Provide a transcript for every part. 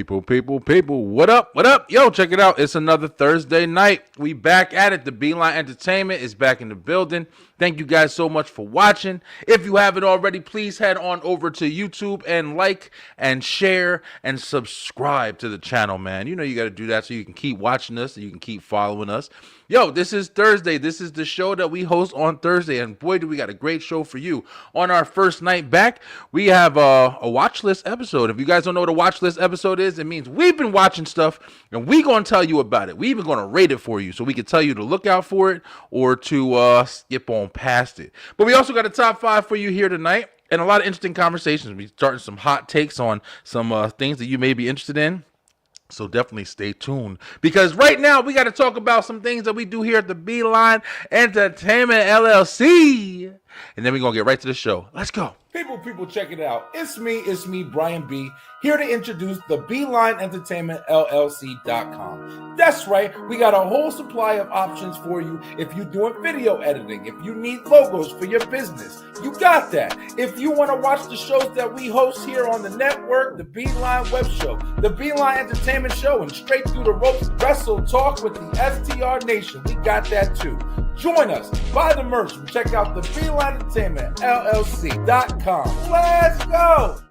People, what up? What up? Yo, check it out. It's another Thursday night. We back at it. The Beeline Entertainment is back in the building. Thank you guys so much for watching. If you haven't already, please head on over to YouTube and like and share and subscribe to the channel, man. You know you got to do that so you can keep watching us, so you can keep following us. Yo, this is Thursday. This is the show that we host on Thursday, and boy, do we got a great show for you. On our first night back, we have a watch list episode. If you guys don't know what a watch list episode is, it means we've been watching stuff, and we going to tell you about it. We even going to rate it for you, so we can tell you to look out for it or to skip on past it. But we also got a top 5 for you here tonight, and a lot of interesting conversations. We're starting some hot takes on some things that you may be interested in. So definitely stay tuned, because right now we got to talk about some things that we do here at the Beeline Entertainment LLC. And then we're going to get right to the show. Let's go. People, check it out. It's me, Brian B, here to introduce the Beeline Entertainment LLC.com. That's right, we got a whole supply of options for you if you're doing video editing, if you need logos for your business, you got that. If you want to watch the shows that we host here on the network, the Beeline Web Show, the Beeline Entertainment Show, and Straight Through the Ropes Wrestle Talk with the STR Nation, we got that too. Join us, buy the merch, and check out the Beeline Entertainment LLC.com. Let's go!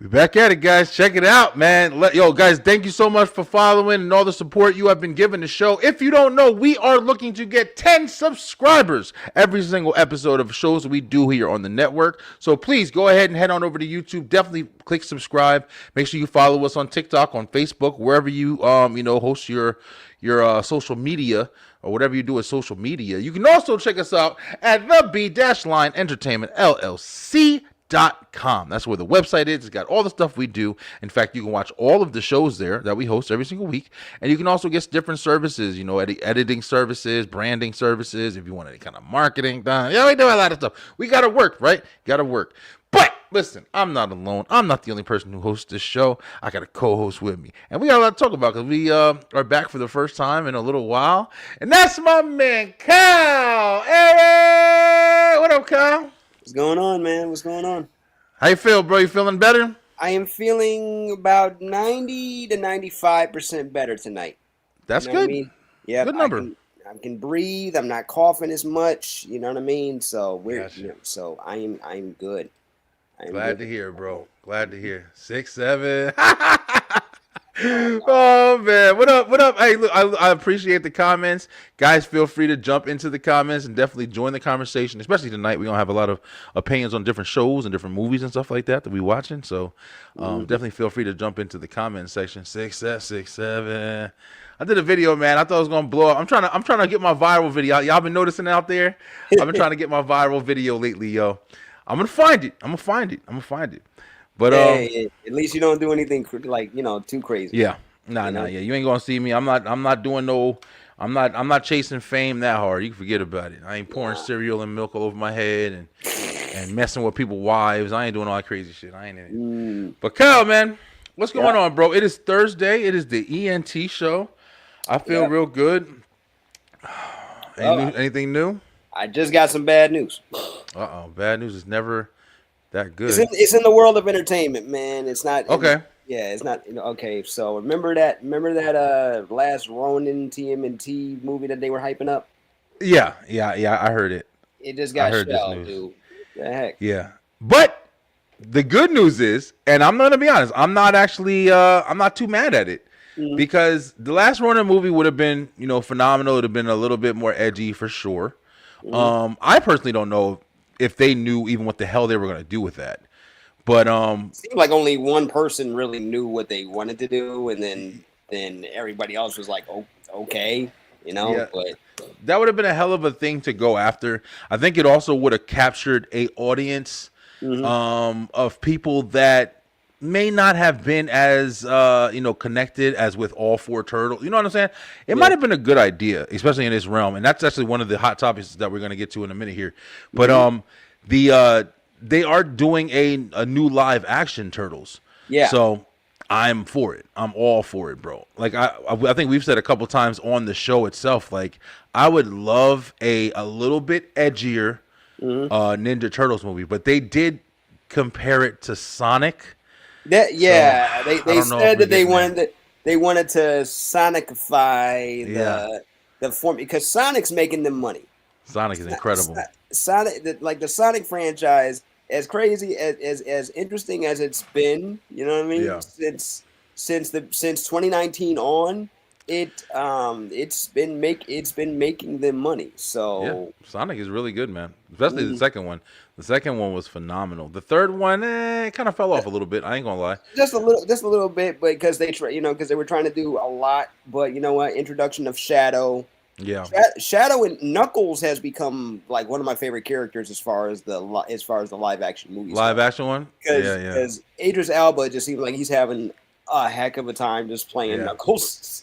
Back at it, guys. Check it out, man. Yo, guys, thank you so much for following and all the support you have been giving the show. If you don't know, we are looking to get 10 subscribers every single episode of shows that we do here on the network. So please go ahead and head on over to YouTube. Definitely click subscribe. Make sure you follow us on TikTok, on Facebook, wherever you host your social media, or whatever you do with social media. You can also check us out at the B-Line Entertainment LLC.com. That's where the website is. It's got all the stuff we do. In fact, you can watch all of the shows there that we host every single week. And you can also get different services, editing services, branding services, if you want any kind of marketing done. Yeah, we do a lot of stuff. We got to work, right? Got to work. But listen, I'm not alone. I'm not the only person who hosts this show. I got a co-host with me. And we got a lot to talk about because we are back for the first time in a little while. And that's my man, Kyle. Hey, what up, Kyle? What's going on, man? What's going on? How you feel, bro? You feeling better? I am feeling about 90 to 95% better tonight. That's good. What I mean? Yeah, good number. I can breathe. I'm not coughing as much. You know what I mean? So so I'm good. Glad to hear, bro. Glad to hear. 6, 7. Oh man, what up? Hey, look, I appreciate the comments, guys. Feel free to jump into the comments and definitely join the conversation. Especially tonight, we're gonna have a lot of opinions on different shows and different movies and stuff like that we watching. So, definitely feel free to jump into the comment section. 6, 7. I did a video, man. I thought it was gonna blow up. I'm trying to get my viral video. Y'all been noticing out there? I've been trying to get my viral video lately, yo. I'm gonna find it. I'm gonna find it. But Hey, at least you don't do anything like too crazy. yeah, nah, You nah, know. yeah. You ain't gonna see me. I'm not doing no. I'm not chasing fame that hard. You can forget about it. I ain't pouring cereal and milk all over my head and messing with people's wives. I ain't doing all that crazy shit. I ain't in it. But Kyle, man, what's going on, bro? It is Thursday. It is the ENT show. I feel real good. Anything new? I just got some bad news. Bad news is never that good. It's in the world of entertainment, man. It's not Okay. It's not okay. So remember that last Ronin TMNT movie that they were hyping up? Yeah. I heard it. It just got heard this shelved, news. dude. The heck? Yeah, but the good news is, and I'm gonna be honest, I'm not actually, I'm not too mad at it because the last Ronin movie would have been, phenomenal. It would have been a little bit more edgy for sure. I personally don't know if they knew even what the hell they were gonna do with that, but It seemed like only one person really knew what they wanted to do, and then everybody else was like, "Oh, okay," Yeah. But that would have been a hell of a thing to go after. I think it also would have captured a audience of people that may not have been as connected as with all four turtles. You know what I'm saying? It might have been a good idea, especially in this realm, and that's actually one of the hot topics that we're going to get to in a minute here. But they are doing a new live action Turtles. Yeah. So I'm for it. I'm all for it, bro. Like I think we've said a couple times on the show itself, like I would love a little bit edgier Ninja Turtles movie, but they did compare it to Sonic. That I they don't know said if that we're they wanted to Sonicify Yeah. the form because Sonic's making them money. Sonic is incredible. Sonic, the Sonic franchise, as crazy as interesting as it's been, you know what I mean? Yeah. Since 2019 on, it's been making them money. So Yeah, Sonic is really good, man. Especially the second one. The second one was phenomenal. The third one, it kind of fell off a little bit. I ain't gonna lie. just a little bit, but because because they were trying to do a lot. But you know what? Introduction of Shadow. Yeah, Shadow and Knuckles has become like one of my favorite characters as far as the live action movies. live action one. Because Idris Elba just seems like he's having a heck of a time just playing Knuckles.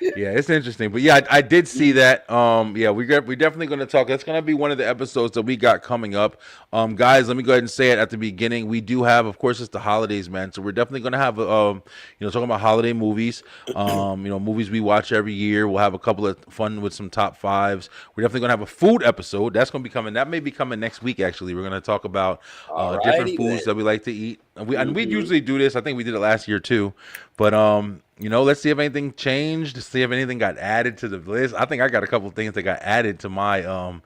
Yeah, it's interesting, but yeah, I did see that. Yeah, we're definitely going to talk. That's going to be one of the episodes that we got coming up. Guys, let me go ahead and say it at the beginning. We do have, of course, it's the holidays, man. So we're definitely going to have, talking about holiday movies. Movies we watch every year. We'll have a couple of fun with some top fives. We're definitely going to have a food episode. That's going to be coming. That may be coming next week. Actually, we're going to talk about different foods that we like to eat. And we usually do this. I think we did it last year too, but let's see if anything changed. See if anything got added to the list. I think I got a couple of things that got added to my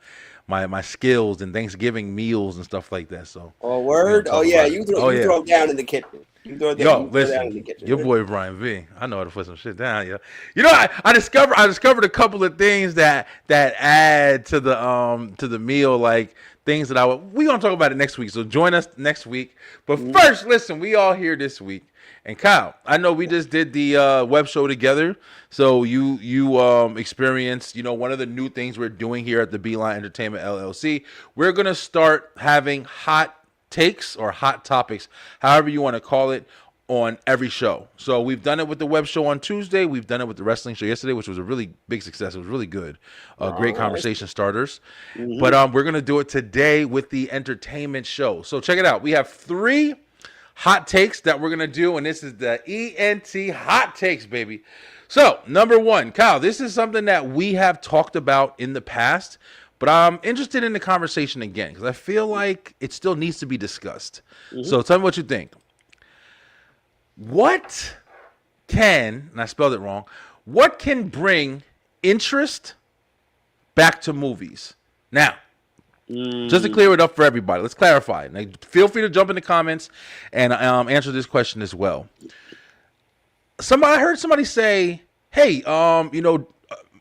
my skills and Thanksgiving meals and stuff like that. So word. Oh yeah, you throw them down in the kitchen. Listen, your boy Brian V. I know how to put some shit down, yo. I discovered a couple of things that add to the meal, like things that we're gonna talk about it next week. So join us next week. But first, listen, we all here this week. And Kyle, I know we just did the web show together, so you experienced, one of the new things we're doing here at the Beeline Entertainment LLC. We're gonna start having hot takes or hot topics, however you want to call it, on every show. So we've done it with the web show on Tuesday. We've done it with the wrestling show yesterday, which was a really big success. It was really good. Great conversation starters. But we're gonna do it today with the entertainment show. So check it out. We have 3 hot takes that we're gonna do, and this is the ENT hot takes, baby. So number 1, Kyle, this is something that we have talked about in the past, but I'm interested in the conversation again because I feel like it still needs to be discussed. So tell me what you think. What can, and I spelled it wrong, what can bring interest back to movies? Now, just to clear it up for everybody, let's clarify. Now, feel free to jump in the comments and answer this question as well. I heard somebody say, "Hey,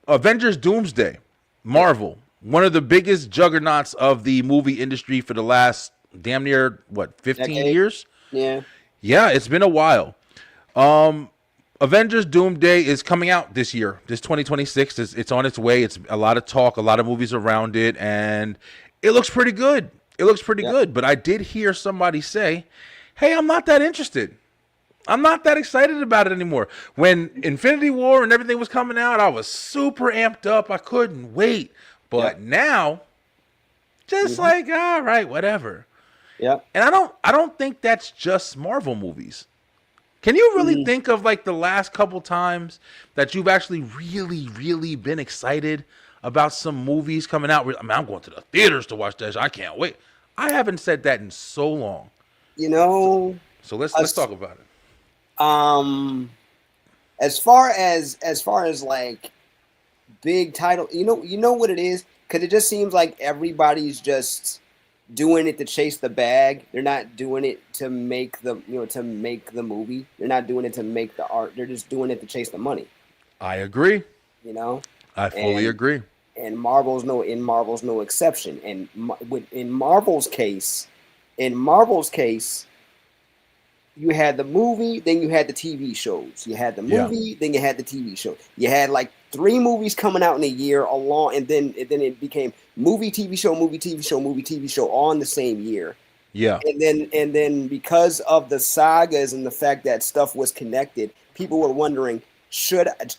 Avengers: Doomsday, Marvel, one of the biggest juggernauts of the movie industry for the last damn near 15 years." Yeah, it's been a while. Avengers Doomsday is coming out this year, this 2026. It's on its way. It's a lot of talk, a lot of movies around it, and it looks pretty good. It looks pretty good, but I did hear somebody say, "Hey, I'm not that interested. I'm not that excited about it anymore." When Infinity War and everything was coming out, I was super amped up. I couldn't wait. But now, just like, all right, whatever. Yeah. And I don't think that's just Marvel movies. Can you really think of like the last couple times that you've actually really, really been excited about some movies coming out? I mean, I'm going to the theaters to watch that. I can't wait. I haven't said that in so long. You know. So let's talk about it. As far as like big title, you know what it is, because it just seems like everybody's just doing it to chase the bag. They're not doing it to make the movie. They're not doing it to make the art. They're just doing it to chase the money. I agree. I fully agree. And Marvel's no exception. And in Marvel's case, you had the movie, then you had the TV shows. You had the movie, then you had the TV show. You had like 3 movies coming out in a year along, and then it became movie, TV show, movie, TV show, movie, TV show, all in the same year. Yeah. And then because of the sagas and the fact that stuff was connected, people were wondering,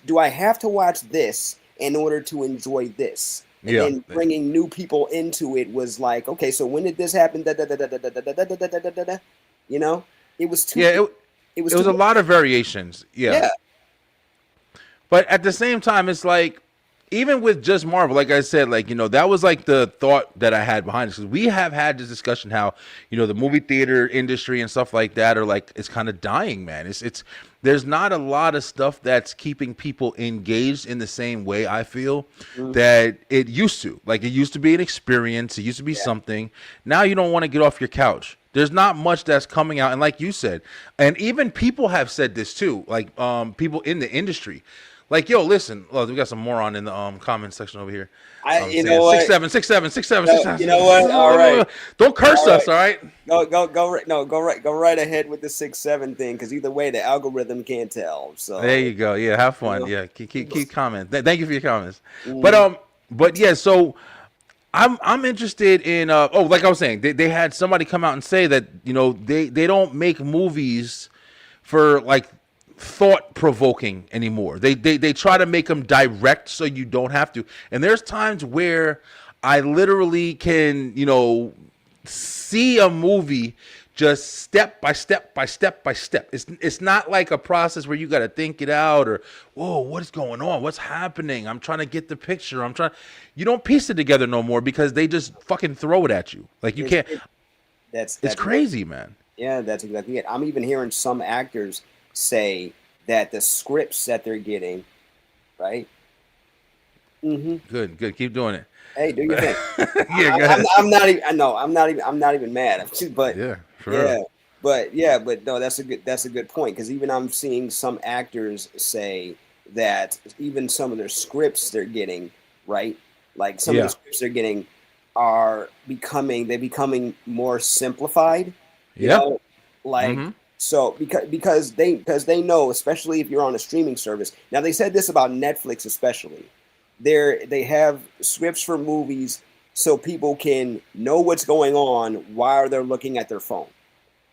do I have to watch this in order to enjoy this? And then bringing new people into it was like, okay, so when did this happen? You know, it was too. Yeah, it was a lot of variations. Yeah. But at the same time, it's like, even with just Marvel, like I said, like, that was like the thought that I had behind it. Because we have had this discussion how, the movie theater industry and stuff like that are like, it's kind of dying, man. There's not a lot of stuff that's keeping people engaged in the same way, I feel, that it used to. Like, it used to be an experience. It used to be something. Now you don't want to get off your couch. There's not much that's coming out. And like you said, and even people have said this too, like people in the industry. Like, yo, listen, we got some moron in the comment section over here. You know what? 6'7". You know what? All right. Don't curse us, all right? Go right ahead with the 6'7" thing, because either way, the algorithm can't tell. So there you go. Yeah, have fun. Yeah, keep commenting. Thank you for your comments. But yeah, so I'm interested in. Like I was saying, they had somebody come out and say that they don't make movies for like thought-provoking anymore. They try to make them direct so you don't have to. And there's times where I literally can, see a movie just step by step by step by step. It's not like a process where you got to think it out or, whoa, what is going on? What's happening? I'm trying to get the picture. You don't piece it together no more because they just fucking throw it at you. Like, you can't. It's crazy, man. Yeah, that's exactly it. I'm even hearing some actors say that the scripts that they're getting, right? Good. Keep doing it. Hey, do your thing. Yeah, go ahead. I'm not even mad. But yeah, for real. But no, that's a good point, because even I'm seeing some actors say that even some of their scripts they're getting, right? Like some of the scripts they're getting are becoming more simplified. Yeah. So because they know, especially if you're on a streaming service. Now, they said this about Netflix especially. They have scripts for movies so people can know what's going on while they're looking at their phone,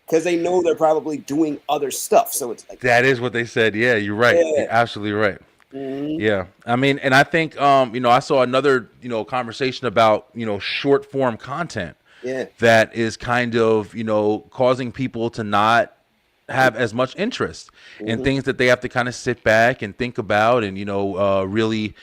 because they know they're probably doing other stuff. So it's like, that is what they said. Yeah, you're right. Yeah. You're absolutely right. Yeah, I mean, and I think I saw another conversation about short form content. Yeah. That is kind of causing people to not have as much interest in things that they have to kind of sit back and think about and really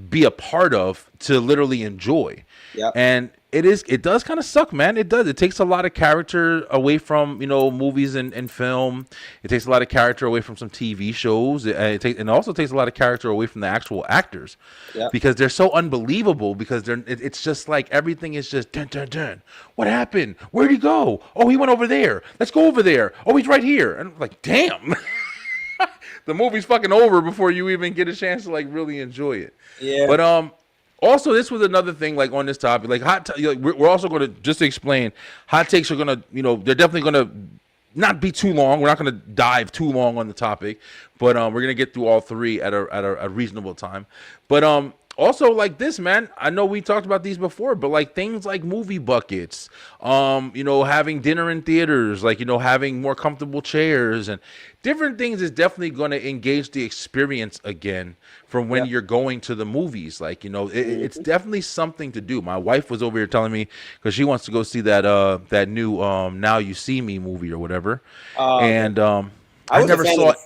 be a part of to literally enjoy. Yeah. And it does kind of suck, man. It does. It takes a lot of character away from movies and film. It takes a lot of character away from some TV shows. It also takes a lot of character away from the actual actors, because they're so unbelievable. Because it's just like everything is just dun dun dun. What happened? Where'd he go? Oh, he went over there. Let's go over there. Oh, he's right here. And I'm like, damn. The movie's fucking over before you even get a chance to like really enjoy it. Yeah. But also, this was another thing, like on this topic, like we're also going to just to explain, hot takes are going to, they're definitely going to not be too long. We're not going to dive too long on the topic, but we're going to get through all three at a reasonable time. But also like this, man, I know we talked about these before, but like things like movie buckets, having dinner in theaters, like, having more comfortable chairs and different things is definitely going to engage the experience again from when you're going to the movies. Like, it's definitely something to do. My wife was over here telling me, because she wants to go see that new Now You See Me movie or whatever. And I never saw it.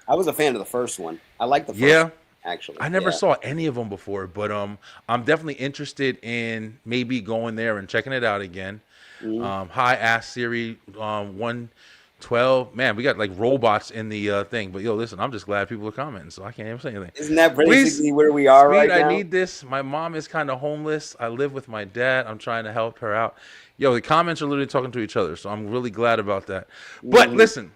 I was a fan of the first one. I like the first one, actually. I never saw any of them before, but I'm definitely interested in maybe going there and checking it out again. Hi, Ask Siri 112. Man, we got like robots in the thing. But yo, listen, I'm just glad people are commenting, so I can't even say anything. Isn't that basically where we are right now? I need this. My mom is kind of homeless. I live with my dad. I'm trying to help her out. Yo, the comments are literally talking to each other, so I'm really glad about that. But listen,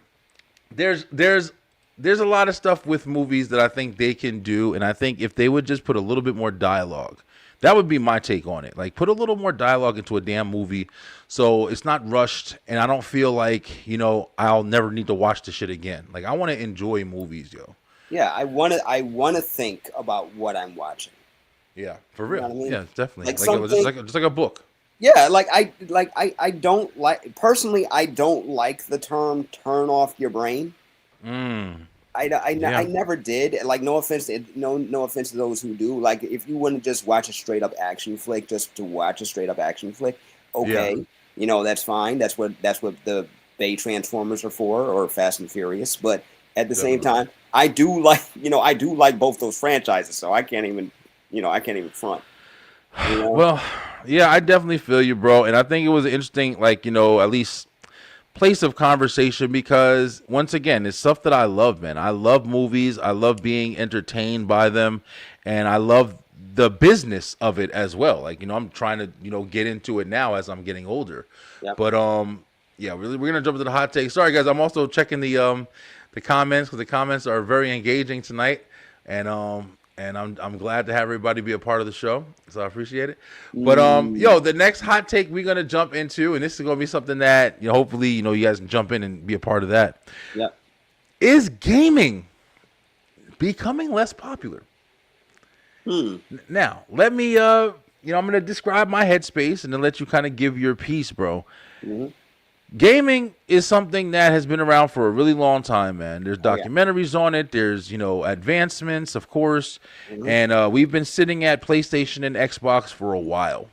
there's a lot of stuff with movies that I think they can do, and I think if they would just put a little bit more dialogue, that would be my take on it. Like, put a little more dialogue into a damn movie so it's not rushed, and I don't feel like, I'll never need to watch the shit again. Like, I want to enjoy movies, yo. Yeah, I want to think about what I'm watching. Yeah, for real. You know what I mean? Yeah, definitely. Like just like a book. Yeah, I don't like, personally, I don't like the term "turn off your brain." I never did. Like, no offense to those who do. Like, if you wouldn't just watch a straight up action flick just to watch a straight up action flick, okay, that's fine. That's what the Bay Transformers are for, or Fast and Furious. But at the same time, I do like both those franchises. So I can't even front. Well, yeah, I definitely feel you, bro. And I think it was interesting, like, at least place of conversation, because once again, it's stuff that I love, man. I love movies. I love being entertained by them, and I love the business of it as well. Like, I'm trying to, get into it now as I'm getting older. Yep. But yeah, we're gonna jump into the hot take. Sorry, guys, I'm also checking the comments, because the comments are very engaging tonight, and I'm glad to have everybody be a part of the show, so I appreciate it. But the next hot take we're gonna jump into, and this is gonna be something that hopefully you guys can jump in and be a part of that. Yeah, is gaming becoming less popular? Now, let me I'm gonna describe my headspace and then let you kind of give your piece, bro. Gaming is something that has been around for a really long time, man. There's documentaries on it. There's, advancements, of course. And we've been sitting at PlayStation and Xbox for a while.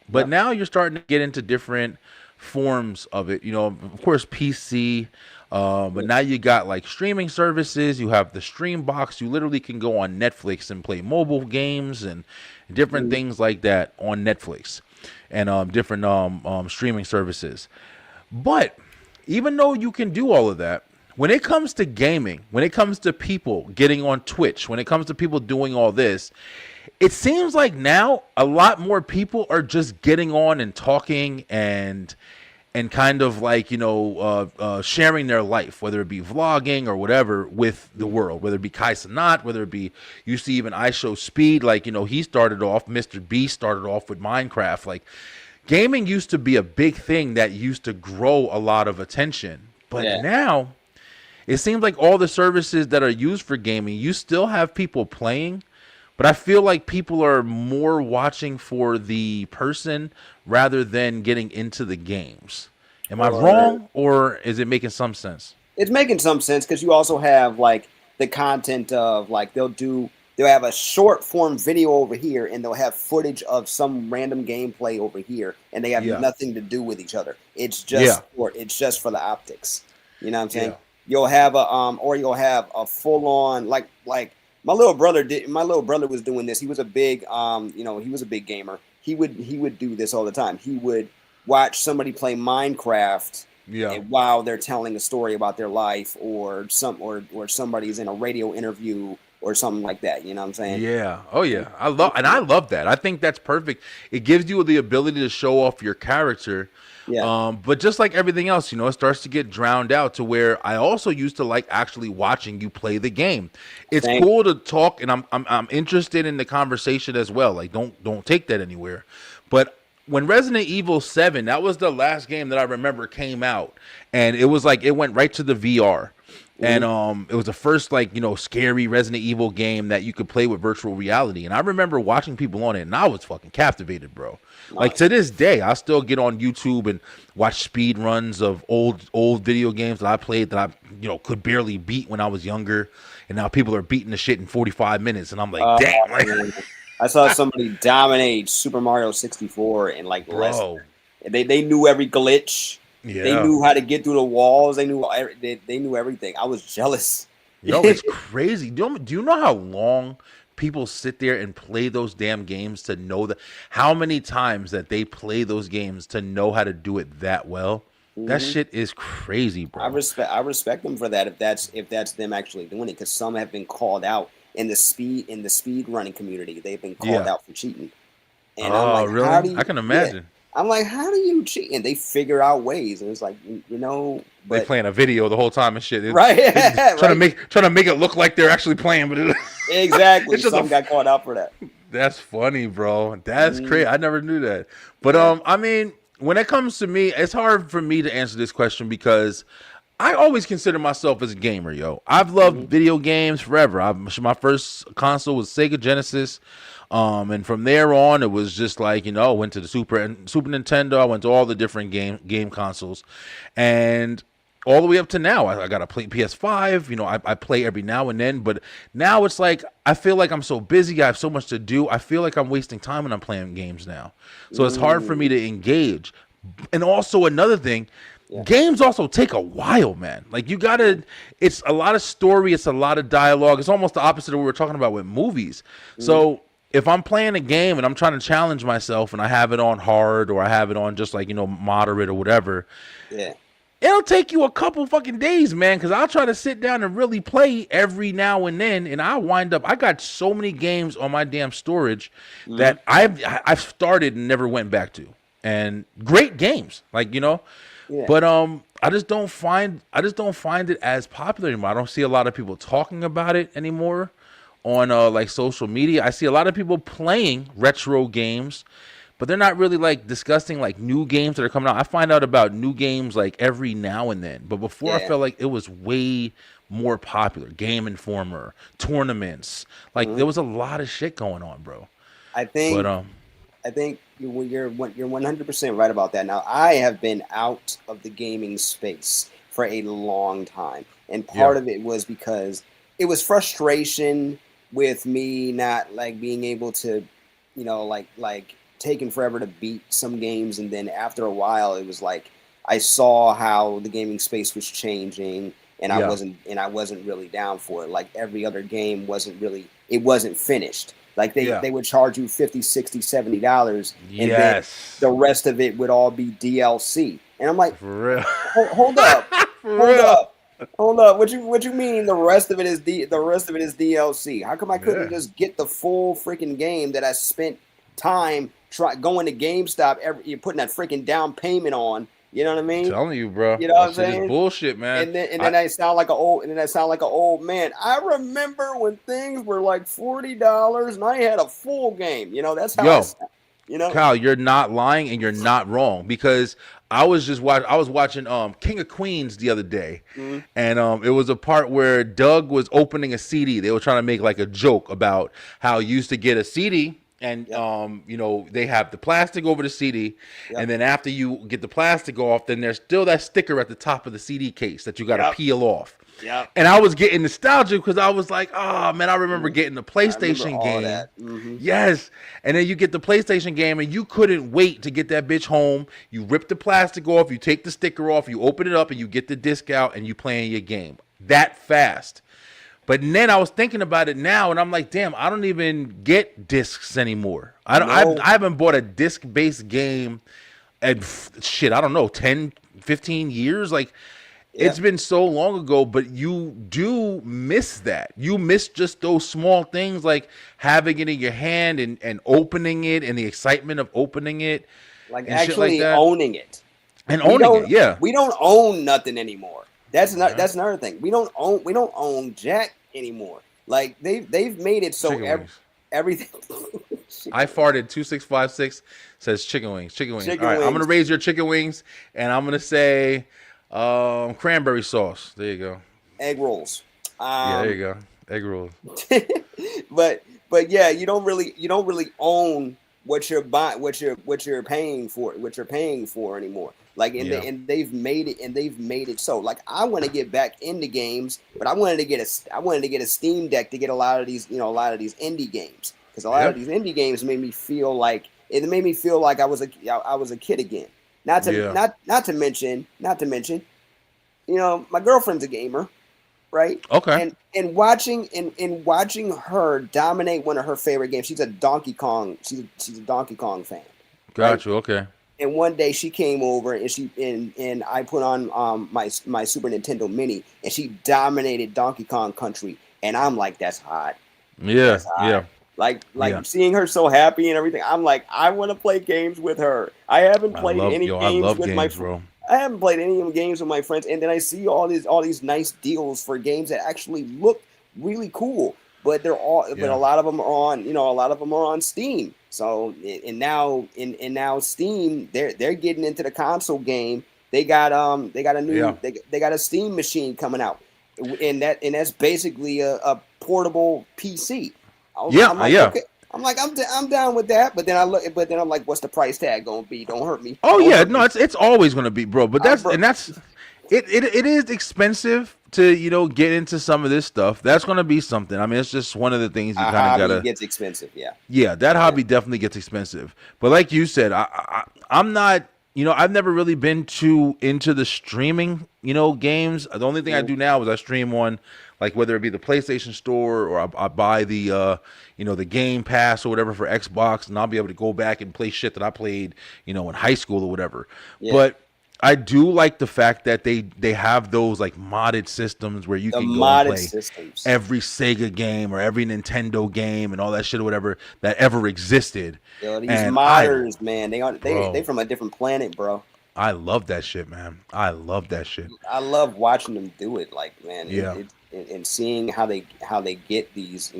But now you're starting to get into different forms of it. Of course, PC. But now you got like streaming services. You have the Streambox. You literally can go on Netflix and play mobile games and different things like that on Netflix and different streaming services. But even though you can do all of that, when it comes to gaming, when it comes to people getting on Twitch, when it comes to people doing all this, it seems like now a lot more people are just getting on and talking and kind of like, sharing their life, whether it be vlogging or whatever, with the world, whether it be Kai Cenat, whether it be, you see even IShowSpeed, like, he started off, Mr. B started off with Minecraft, like, gaming used to be a big thing that used to grow a lot of attention. But now it seems like all the services that are used for gaming, you still have people playing, but I feel like people are more watching for the person rather than getting into the games. Am I wrong, or is it making some sense? It's making some sense, because you also have like the content of like they'll have a short form video over here, and they'll have footage of some random gameplay over here, and they have nothing to do with each other. It's just it's just for the optics. You know what I'm saying? You'll have you'll have a full on like my little brother did. My little brother was doing this. He was a big he was a big gamer. He would do this all the time. He would watch somebody play Minecraft. While they're telling a story about their life, or somebody's in a radio interview or something like that. You know what I'm saying? Yeah. Oh yeah. I love that. I think that's perfect. It gives you the ability to show off your character. Yeah. But just like everything else, it starts to get drowned out, to where I also used to like actually watching you play the game. It's cool to talk, and I'm interested in the conversation as well. Like, don't take that anywhere. But when Resident Evil 7, that was the last game that I remember came out, and it was like it went right to the VR. And it was the first like, you know, scary Resident Evil game that you could play with virtual reality. And I remember watching people on it and I was fucking captivated, bro. Like to this day, I still get on YouTube and watch speed runs of old video games that I played that I, you know, could barely beat when I was younger. And now people are beating the shit in 45 minutes. And I'm like, damn. Like, I saw somebody dominate Super Mario 64 in like less. They knew every glitch. Yeah. They knew how to get through the walls. They knew everything. I was jealous. Yo, it's crazy. Do you know how long people sit there and play those damn games to know that how many times that they play those games to know how to do it that well? That shit is crazy, bro. I respect them for that if that's them actually doing it, because some have been called out in the speed running community. They've been called out for cheating. And I'm like, really? I can imagine. Yeah. I'm like, how do you cheat? And they figure out ways, and it's like, you know, they playing a video the whole time and shit, right? Trying to make it look like they're actually playing, but exactly. Some got caught out for that. That's funny, bro. That's crazy. I never knew that. But I mean, when it comes to me, it's hard for me to answer this question because I always consider myself as a gamer, yo. I've loved video games forever. My first console was Sega Genesis. And from there on, it was just like, you know, went to the Super Nintendo. I went to all the different game consoles, and all the way up to now. I got to play PS5. You know, I play every now and then, but now it's like I feel like I'm so busy. I have so much to do. I feel like I'm wasting time when I'm playing games now. So it's hard for me to engage. And also another thing. Yeah. Games also take a while, man. Like it's a lot of story. It's a lot of dialogue. It's almost the opposite of what we were talking about with movies. So if I'm playing a game and I'm trying to challenge myself and I have it on hard or I have it on just like, you know, moderate or whatever, it'll take you a couple fucking days, man, because I'll try to sit down and really play every now and then, and I got so many games on my damn storage that I've started and never went back to. And great games, like, you know, but I just don't find it as popular anymore. I don't see a lot of people talking about it anymore on like social media. I see a lot of people playing retro games, but they're not really like discussing like new games that are coming out. I find out about new games like every now and then, but before I felt like it was way more popular. Game Informer, tournaments, like there was a lot of shit going on, bro. I think you're 100% right about that. Now, I have been out of the gaming space for a long time, and part of it was because it was frustration with me not like being able to, you know, like taking forever to beat some games, and then after a while it was like I saw how the gaming space was changing, and I wasn't really down for it. Like every other game wasn't finished. Like they would charge you $50, $60, $70, and then the rest of it would all be DLC. And I'm like, for real? Hold up, hold up. What you mean the rest of it is DLC? How come I couldn't just get the full freaking game that I spent time going to GameStop? You're putting that freaking down payment on. You know what I mean? I'm telling you, bro. You know what I'm saying? It's bullshit, man. And then I sound like an old man. I remember when things were like $40 and I had a full game. You know, that's how you know. Kyle, you're not lying and you're not wrong, because I was watching King of Queens the other day, and it was a part where Doug was opening a CD. They were trying to make like a joke about how you used to get a CD. And you know, they have the plastic over the CD, and then after you get the plastic off, then there's still that sticker at the top of the CD case that you got to peel off. And I was getting nostalgic because I was like, oh man, I remember getting the PlayStation game. Yes. And then you get the PlayStation game and you couldn't wait to get that bitch home. You rip the plastic off, you take the sticker off, you open it up, and you get the disc out and you playing your game that fast. But then I was thinking about it now, and I'm like, damn, I don't even get discs anymore. I haven't bought a disc-based game at, shit, I don't know, 10, 15 years. Like, it's been so long ago, but you do miss that. You miss just those small things, like having it in your hand and opening it and the excitement of opening it. Like actually owning it. And owning it, yeah. We don't own nothing anymore. That's another thing. We don't own jack anymore. Like they've made it so everything. I farted 2656 says chicken wings. All right, I'm gonna raise your chicken wings, and I'm gonna say cranberry sauce. There you go. Egg rolls. Yeah, there you go. Egg rolls. but yeah, you don't really own what you're buying, what you're paying for anymore. Like Yeah. and they've made it so. Like I want to get back into games, but I wanted to get a Steam Deck to get a lot of these indie games, because a lot Yeah. of these indie games made me feel like I was a kid again. Not to Yeah. not to mention, my girlfriend's a gamer, right? Okay. And watching her dominate one of her favorite games. She's a Donkey Kong. She's a Donkey Kong fan. Got Right? you. Okay. And one day she came over and I put on my Super Nintendo Mini, and she dominated Donkey Kong Country, and I'm like, that's hot. Yeah. That's hot. Yeah. Like Yeah. seeing her so happy and everything, I'm like, I want to play games with her. I haven't played any I games love with my games, bro. I haven't played any games with my friends, and then I see all these nice deals for games that actually look really cool, but but Yeah. a lot of them are on Steam. So and now Steam, they're getting into the console game. They got a new Yeah. they got a Steam machine coming out, and that's basically a portable PC. Yeah, I'm like, yeah. okay. I'm down with that, but then I'm like, what's the price tag gonna be? Don't hurt me. Oh Don't yeah, hurt no, me. it's always gonna be, bro. But Bro. it is expensive to get into some of this stuff. That's gonna be something. I mean, it's just one of the things you kind of Hobby gotta. gets expensive, yeah. Yeah, that hobby definitely gets expensive. But like you said, I'm not. I've never really been too into the streaming, games. The only thing I do now is I stream on, like, whether it be the PlayStation Store or I buy the, the Game Pass or whatever for Xbox, and I'll be able to go back and play shit that I played, in high school or whatever. Yeah. But I do like the fact that they have those like modded systems where you The can go modded and play systems. every Sega game or every Nintendo game and all that shit or whatever that ever existed. Yo, these And modders, man, Bro. they from a different planet, bro. I love that shit, man. I love that shit. I love watching them do it, like, man. Yeah. And seeing how they get these,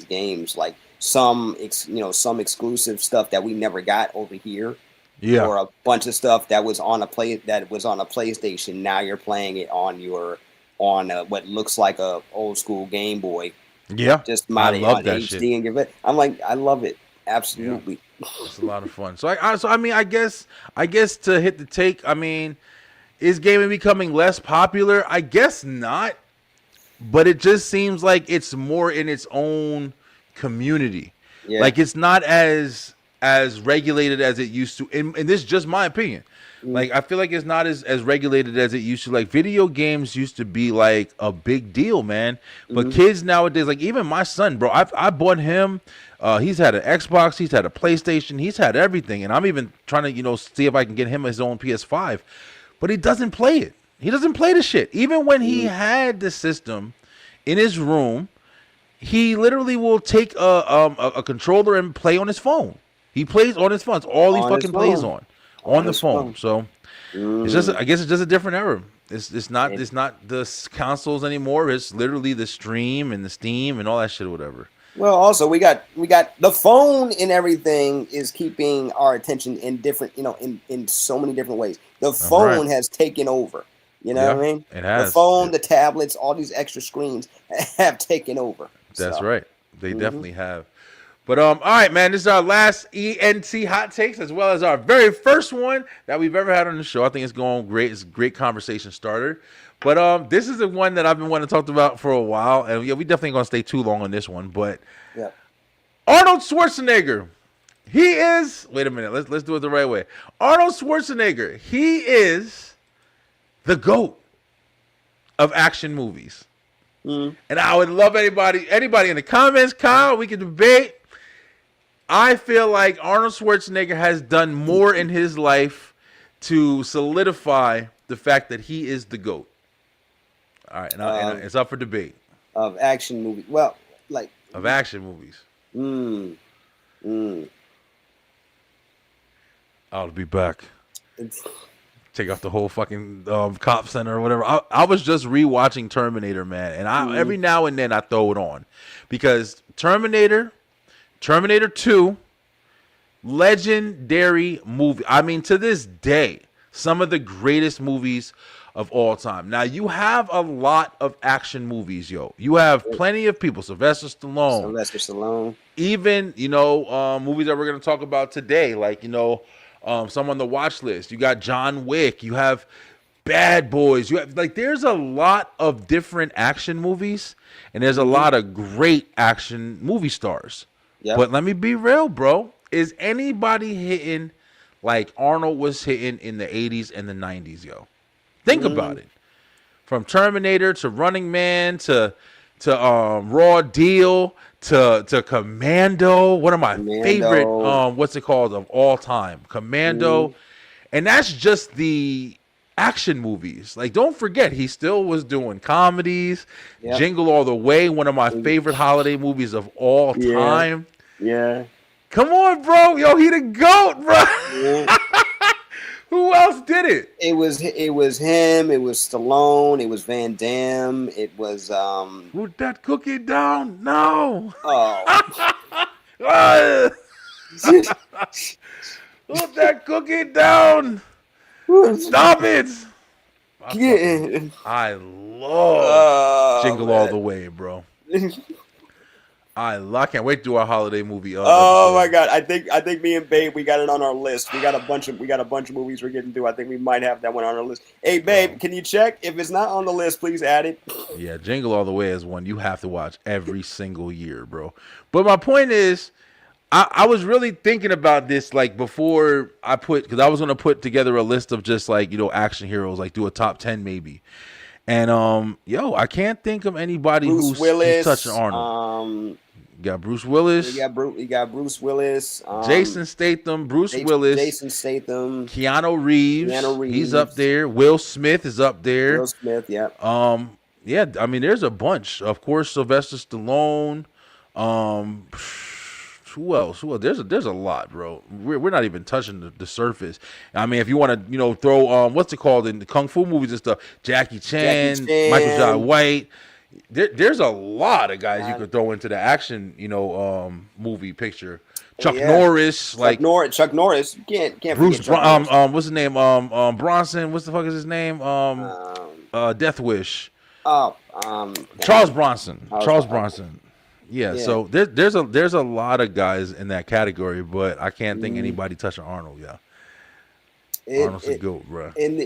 games, like some exclusive stuff that we never got over here. Yeah. Or a bunch of stuff that was on a PlayStation. Now you're playing it on what looks like a old school Game Boy. Yeah. Just I modded love on that HD shit. and give it. I'm like, I love it. Absolutely. It's a lot of fun. So I mean, I guess to hit the take, I mean, is gaming becoming less popular? I guess not. But it just seems like it's more in its own community. Yeah. Like it's not as regulated as it used to. And this is just my opinion. Like I feel like it's not as regulated as it used to. Like video games used to be like a big deal, man. But kids nowadays, like even my son, bro, I bought him. He's had an Xbox, he's had a PlayStation, he's had everything, and I'm even trying to see if I can get him his own PS5. But he doesn't play it. He doesn't play the shit. Even when he had the system in his room, he literally will take a controller and play on his phone. He plays on his phone. It's all he On his fucking plays phone. on the his phone. phone. So it's just, I guess it's just a different era. It's not the consoles anymore. It's literally the stream and the Steam and all that shit or whatever. Well, also we got the phone and everything is keeping our attention in different, in so many different ways. The phone has taken over. You know what I mean? It has. The phone, the tablets, all these extra screens have taken over. That's So, right. They definitely have. But all right, man. This is our last ENT hot takes, as well as our very first one that we've ever had on the show. I think it's going great. It's a great conversation starter. But this is the one that I've been wanting to talk about for a while, and we definitely gonna stay too long on this one. But Yeah. Arnold Schwarzenegger, he is. Wait a minute. Let's do it the right way. Arnold Schwarzenegger, he is the GOAT of action movies. And I would love anybody in the comments, Kyle, we can debate. I feel like Arnold Schwarzenegger has done more in his life to solidify the fact that he is the GOAT. All right, and it's up for debate. Of action movie. Well, like Of action movies. I'll be back. it's, Take off the whole fucking cop center or whatever. I was just rewatching Terminator, man, and every now and then I throw it on because Terminator 2, legendary movie. I mean, to this day, Some of the greatest movies of all time. Now, you have a lot of action movies, yo. You have plenty of people. Sylvester Stallone. Even, movies that we're going to talk about today, like, some on the watch list. You got John Wick. You have Bad Boys. You have, like, there's a lot of different action movies, and there's a lot of great action movie stars. Yep. But let me be real, bro. Is anybody hitting like Arnold was hitting in the 80s and the 90s, yo? Think about it. From Terminator to Running Man to Raw Deal to Commando. One of my favorite what's it called of all time. Commando. And that's just the action movies. Like, don't forget, he still was doing comedies. Yep. Jingle All the Way, one of my favorite holiday movies of all time. Yeah. Come on, bro. Yo, he the GOAT, bro. Yeah. Who else did it? It was him. It was Stallone. It was Van Damme. It was Put that cookie down. No. Oh. Put that cookie down. Stop it. I love Jingle All the Way, bro. I can't wait to do our holiday movie. Oh my god! I think me and Babe, we got it on our list. We got a bunch of movies we're getting through. I think we might have that one on our list. Hey Babe, can you check if it's not on the list? Please add it. Yeah, Jingle All the Way is one you have to watch every single year, bro. But my point is, I was really thinking about this like before because I was gonna put together a list of just like action heroes, like do a top 10 maybe. And I can't think of anybody who's touching Arnold. You got Bruce Willis. You got Bruce Willis. Jason Statham. Jason Statham. Keanu Reeves. He's up there. Will Smith is up there. Will Smith, yeah. Yeah. I mean, there's a bunch. Of course, Sylvester Stallone. Who else? There's a lot, bro. We're not even touching the surface. I mean, if you want to, throw what's it called in the kung fu movies and stuff, Jackie Chan. Michael Jai White. There's a lot of guys you could throw into the action, movie picture. Chuck Norris, Chuck Norris. You can't Bruce. What's his name? Bronson. What's the fuck is his name? Death Wish. Charles Bronson. Charles Bronson. Yeah. So there's a lot of guys in that category, but I can't think anybody touching Arnold. Yeah. Arnold's a GOAT, bro. When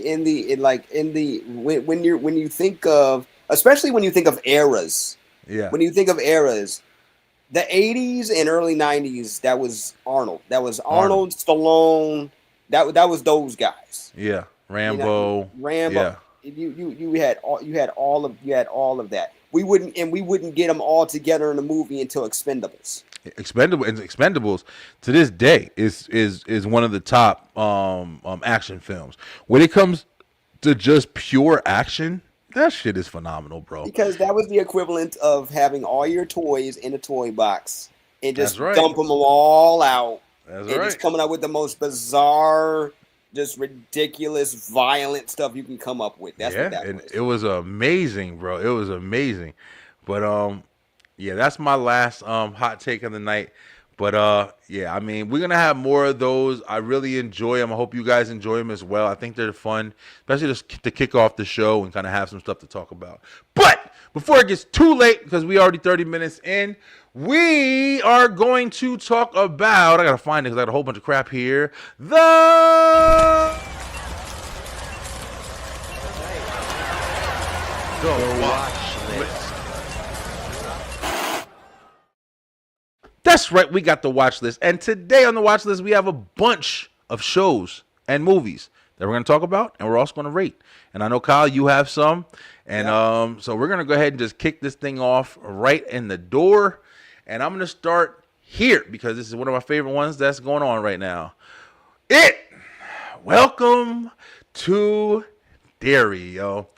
you think of, especially when you think of eras. Yeah. When you think of eras, the 80s and early 90s, that was Arnold. That was Arnold. Stallone. That was those guys. Yeah. Rambo. Yeah. You had all of that. We wouldn't get them all together in a movie until Expendables. Expendables to this day is one of the top action films. When it comes to just pure action, that shit is phenomenal, bro. Because that was the equivalent of having all your toys in a toy box and just dump them all out. That's and just coming up with the most bizarre, just ridiculous, violent stuff you can come up with. That's what that was. It was amazing, bro. It was amazing. But that's my last hot take of the night. But I mean, we're gonna have more of those. I really enjoy them. I hope you guys enjoy them as well. I think they're fun, especially just to kick off the show and kind of have some stuff to talk about. But before it gets too late, because we already 30 minutes in, we are going to talk about. I gotta find it because I got a whole bunch of crap here. The watch list. That's right, we got the watch list. And today on the watch list, we have a bunch of shows and movies that we're going to talk about, and we're also going to rate. And I know, Kyle, you have some. And so we're going to go ahead and just kick this thing off right in the door. And I'm going to start here because this is one of my favorite ones that's going on right now. Welcome to Derry, yo.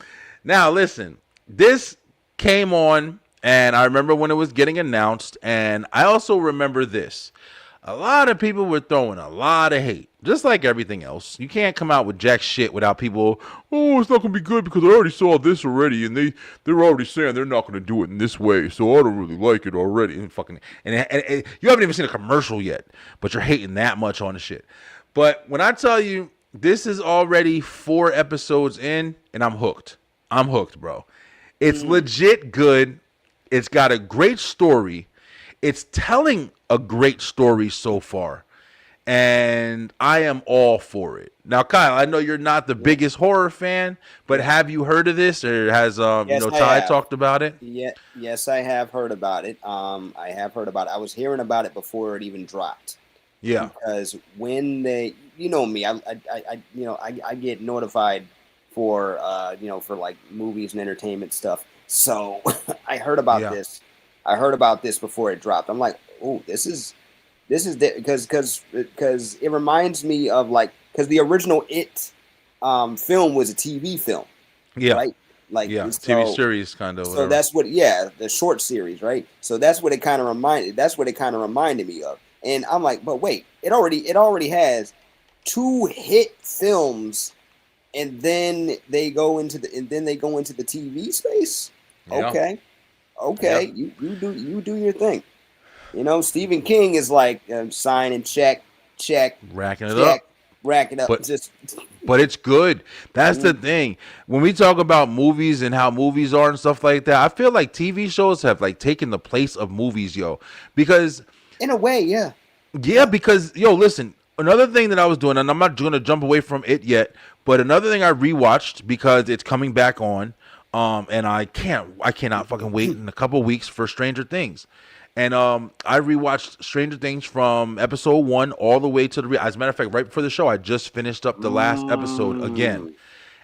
Now, listen, this came on. And I remember when it was getting announced, and I also remember this. A lot of people were throwing a lot of hate, just like everything else. You can't come out with jack shit without people, it's not going to be good because I already saw this already, and they're already saying they're not going to do it in this way, so I don't really like it already. And you haven't even seen a commercial yet, but you're hating that much on the shit. But when I tell you, This is already 4 episodes in, and I'm hooked. I'm hooked, bro. It's legit good. It's got a great story. It's telling a great story so far. And I am all for it. Now, Kyle, I know you're not the biggest horror fan, but have you heard of this, or has Yes, I Ty have. talked about it? Yeah, yes, I have heard about it. I have heard about it. I was hearing about it before it even dropped. Yeah, Because when they, you know me, I get notified for for like movies and entertainment stuff. So I heard about Yeah. this. I heard about this before it dropped. I'm like, oh, because it reminds me of like, because the original It film was a TV film, yeah, right? Like, yeah. so, TV series kind of. so Whatever. that's what, yeah, the short series, right? So that's what it kind of reminded. That's what it kind of reminded me of. And I'm like, but wait, it already has 2 hit films, and then they go into the TV space. Yeah. Okay, you do your thing. You know, Stephen King is like, sign and check, Racking it up. rack it up. But- Just But it's good. That's the thing. When we talk about movies and how movies are and stuff like that, I feel like TV shows have like taken the place of movies, yo. Because in a way, yeah. because yo, listen, another thing that I was doing, and I'm not gonna jump away from it yet, but another thing I rewatched because it's coming back on, and I cannot fucking wait in a couple weeks for Stranger Things. And I rewatched Stranger Things from episode 1 all the way to as a matter of fact, right before the show, I just finished up the last episode again.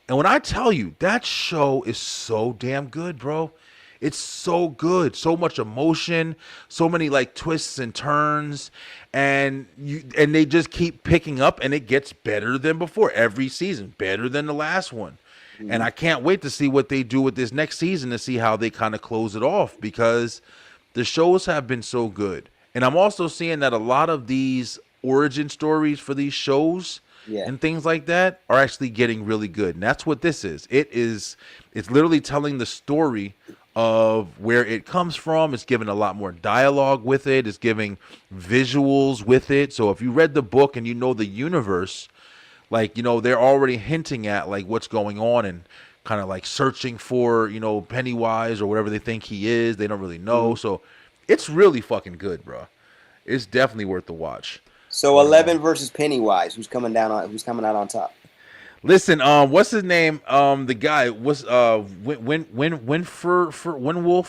And when I tell you, that show is so damn good, bro. It's so good. So much emotion, so many like twists and turns, and they just keep picking up, and it gets better than before every season, better than the last one. And I can't wait to see what they do with this next season, to see how they kind of close it off, because the shows have been so good. And I'm also seeing that a lot of these origin stories for these shows and things like that are actually getting really good. And that's what this is. It's literally telling the story of where it comes from. It's giving a lot more dialogue with it. It's giving visuals with it. So if you read the book and you know the universe, like, you know, they're already hinting at like what's going on, and kind of like searching for, you know, Pennywise or whatever they think he is. They don't really know. So it's really fucking good, bro. It's definitely worth the watch. So 11 versus Pennywise, who's coming out on top? Listen, what's his name? The guy was Winwolf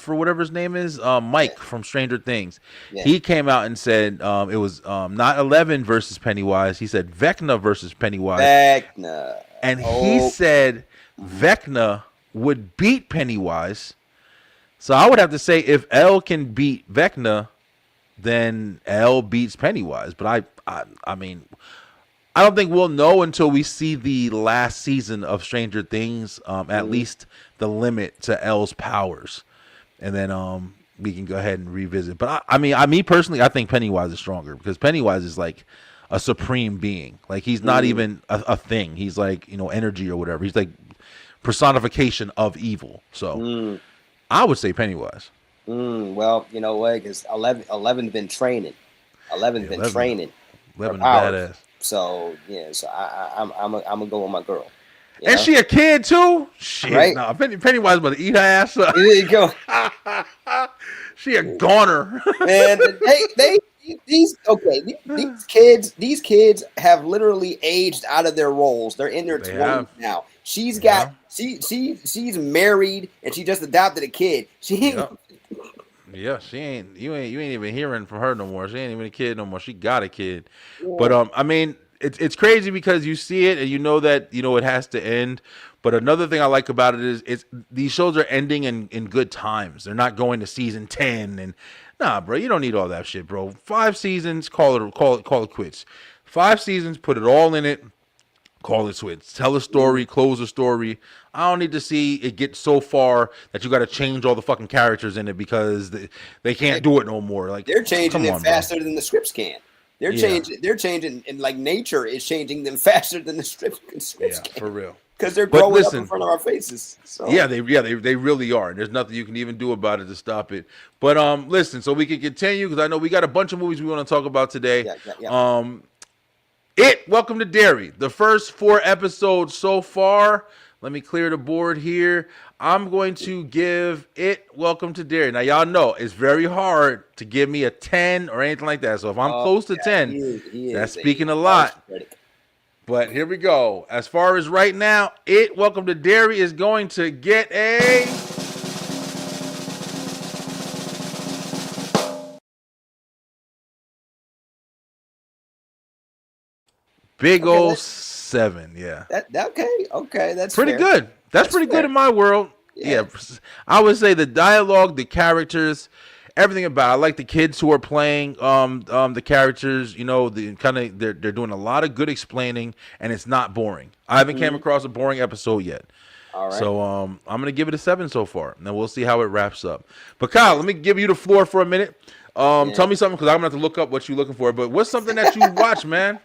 or whatever his name is. Mike from Stranger Things. Yeah. He came out and said it was not 11 versus Pennywise. He said Vecna versus Pennywise. Vecna. And he said Vecna would beat Pennywise. So I would have to say, if L can beat Vecna, then L beats Pennywise. But I mean, I don't think we'll know until we see the last season of Stranger Things, at least the limit to L's powers. And then we can go ahead and revisit. But I mean, me personally, I think Pennywise is stronger, because Pennywise is like a supreme being. Like, he's not even a thing. He's like, you know, energy or whatever. He's like personification of evil. So I would say Pennywise. Well, you know what? Because 11's been training. 11's been 11. training. 11 for hours. badass. So yeah, so I'm gonna go with my girl. You And know? she a kid too? Shit, Right? nah, Pennywise about to eat her ass up. There you go, She a goner. man. These kids have literally aged out of their roles. They're in their They 20s have. now. She's got she's married, and she just adopted a kid. She ain't. Yep. Yeah, you ain't even hearing from her no more. She ain't even a kid no more. She got a kid. But I mean, it's crazy because you see it and you know that, you know, it has to end. But another thing I like about it is these shows are ending in good times. They're not going to season 10 and nah, bro, you don't need all that shit, bro. 5 seasons, call it quits. 5 seasons, put it all in it. Call it quits. Tell a story, close a story. I don't need to see it get so far that you got to change all the fucking characters in it because they can't do it no more. Like, They're changing come it on, bro. faster than the scripts can. They're changing, and like nature is changing them faster than the scripts Yeah, can. for real. Because they're But growing up listen, in front of our faces. So. Yeah, they really are. And there's nothing you can even do about it to stop it. But listen, so we can continue because I know we got a bunch of movies we want to talk about today. Yeah. Welcome to Derry. The first 4 episodes so far. Let me clear the board here. I'm going to give it Welcome to Derry. Now, y'all know it's very hard to give me a 10 or anything like that. So if I'm close to 10, that's speaking a lot. But here we go. As far as right now, Welcome to Derry is going to get a... big old 7, yeah. Okay, that's pretty fair. good. That's pretty fair. good in my world. Yeah, I would say the dialogue, the characters, everything about it. I like the kids who are playing the characters. You know, they're doing a lot of good explaining, and it's not boring. I haven't came across a boring episode yet. All right. So I'm gonna give it a 7 so far, and then we'll see how it wraps up. But Kyle, let me give you the floor for a minute. Tell me something, because I'm gonna have to look up what you're looking for. But what's something that you watch, man?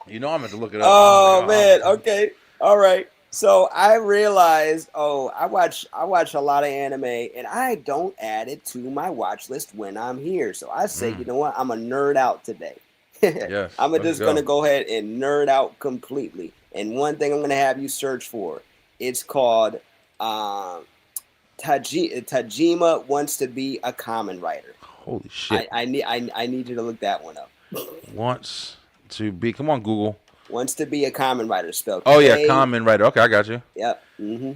You know I'm going to look it up. Oh, man. Okay. All right. So I realized, I watch a lot of anime, and I don't add it to my watch list when I'm here. So I say, you know what? I'm a nerd out today. Yes, I'm just going to go ahead and nerd out completely. And one thing I'm going to have you search for, it's called Tajima Wants to Be a Kamen Rider. Holy shit. I need you to look that one up. Wants to be, come on, Google. Wants to be a Kamen Rider spelled. Oh yeah, Kamen Rider. Okay, I got you. Yep. Mm-hmm.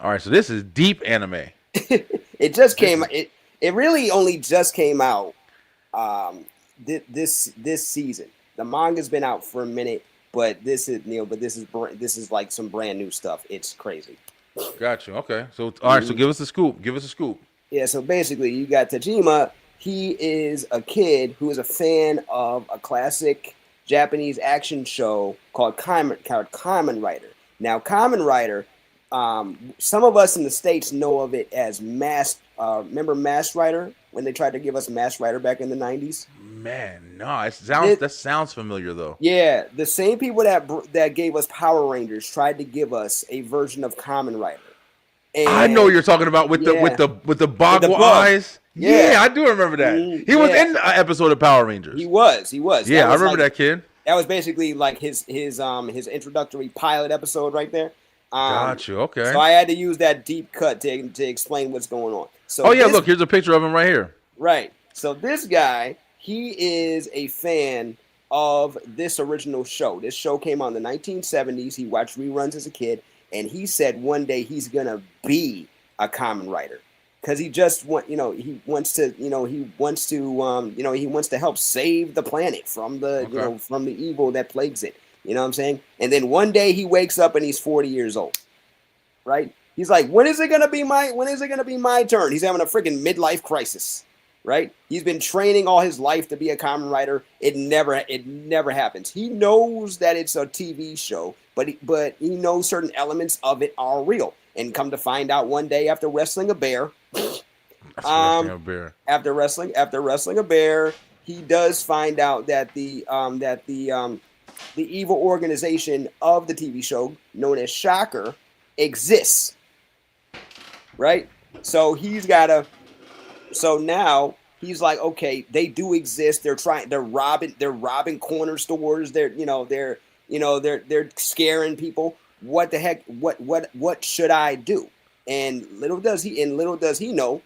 All right, so this is deep anime. It just came. It really only just came out. This season. The manga's been out for a minute, but this is like some brand new stuff. It's crazy. Got you. Okay. So all right. So give us the scoop. Give us a scoop. Yeah. So basically, you got Tajima. He is a kid who is a fan of a classic Japanese action show called Kamen Rider. Now, Kamen Rider, some of us in the States know of it as remember Mask Rider, when they tried to give us Mask Rider back in the 90s? Man, no, that sounds familiar, though. Yeah, the same people that gave us Power Rangers tried to give us a version of Kamen Rider. And I know what you're talking about with the boggle eyes. Yeah, I do remember that. He was in an episode of Power Rangers. He was. Yeah, I remember that kid. That was basically like his introductory pilot episode right there. Got you. Okay. So I had to use that deep cut to explain what's going on. So look, here's a picture of him right here. Right. So this guy, he is a fan of this original show. This show came on in the 1970s. He watched reruns as a kid, and he said one day he's gonna be a Kamen Rider. Because he just he wants to help save the planet from from the evil that plagues it. You know what I'm saying? And then one day he wakes up and he's 40 years old. Right? He's like, when is it gonna be my turn? He's having a freaking midlife crisis. Right? He's been training all his life to be a Kamen Rider. It never happens. He knows that it's a TV show, but he knows certain elements of it are real. And come to find out one day after wrestling a bear, after wrestling a bear, he does find out that the evil organization of the TV show, known as Shocker, exists. Right? So now he's like, okay, they do exist. They're robbing corner stores. They're scaring people. What the heck? What should I do? And little does he know,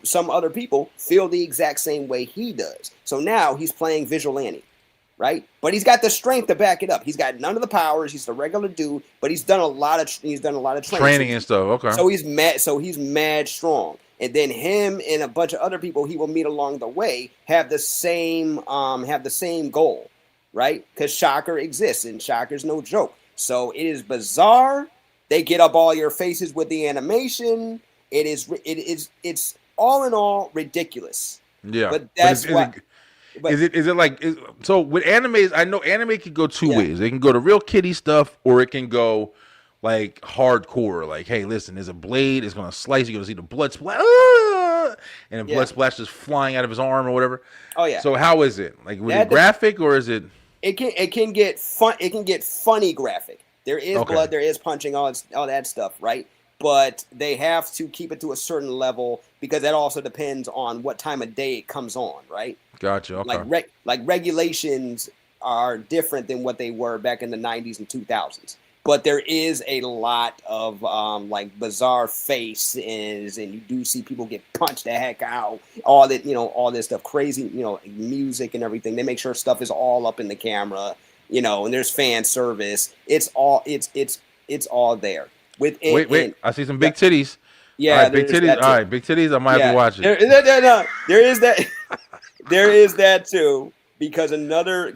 some other people feel the exact same way he does. So now he's playing vigilante, right? But he's got the strength to back it up. He's got none of the powers. He's the regular dude, but he's done a lot of training and stuff. Okay. So he's mad strong. And then him and a bunch of other people he will meet along the way have the same goal, right? Because Shocker exists, and Shocker's no joke. So it is bizarre. They get up all your faces with the animation. It's all in all ridiculous. Yeah, but that's is it like so with animes? I know anime can go two ways. It can go to real kiddie stuff, or it can go like hardcore. Like, hey, listen, there's a blade. It's gonna slice. You're gonna see the blood splash, and the blood splash just flying out of his arm or whatever. Oh yeah. So how is it? Like, was it graphic or is it? It can get fun. It can get funny graphic. There is blood. There is punching. All that stuff, right? But they have to keep it to a certain level because that also depends on what time of day it comes on, right? Gotcha. Okay. Like regulations are different than what they were back in the 90s and 2000s. But there is a lot of like bizarre faces, and you do see people get punched the heck out. All that, all this stuff, crazy, music and everything. They make sure stuff is all up in the camera, and there's fan service. It's all all there. Wait! I see some big titties. Yeah, all right, big titties. All right, big titties. I might have to watch it. There is that. There is that too, because another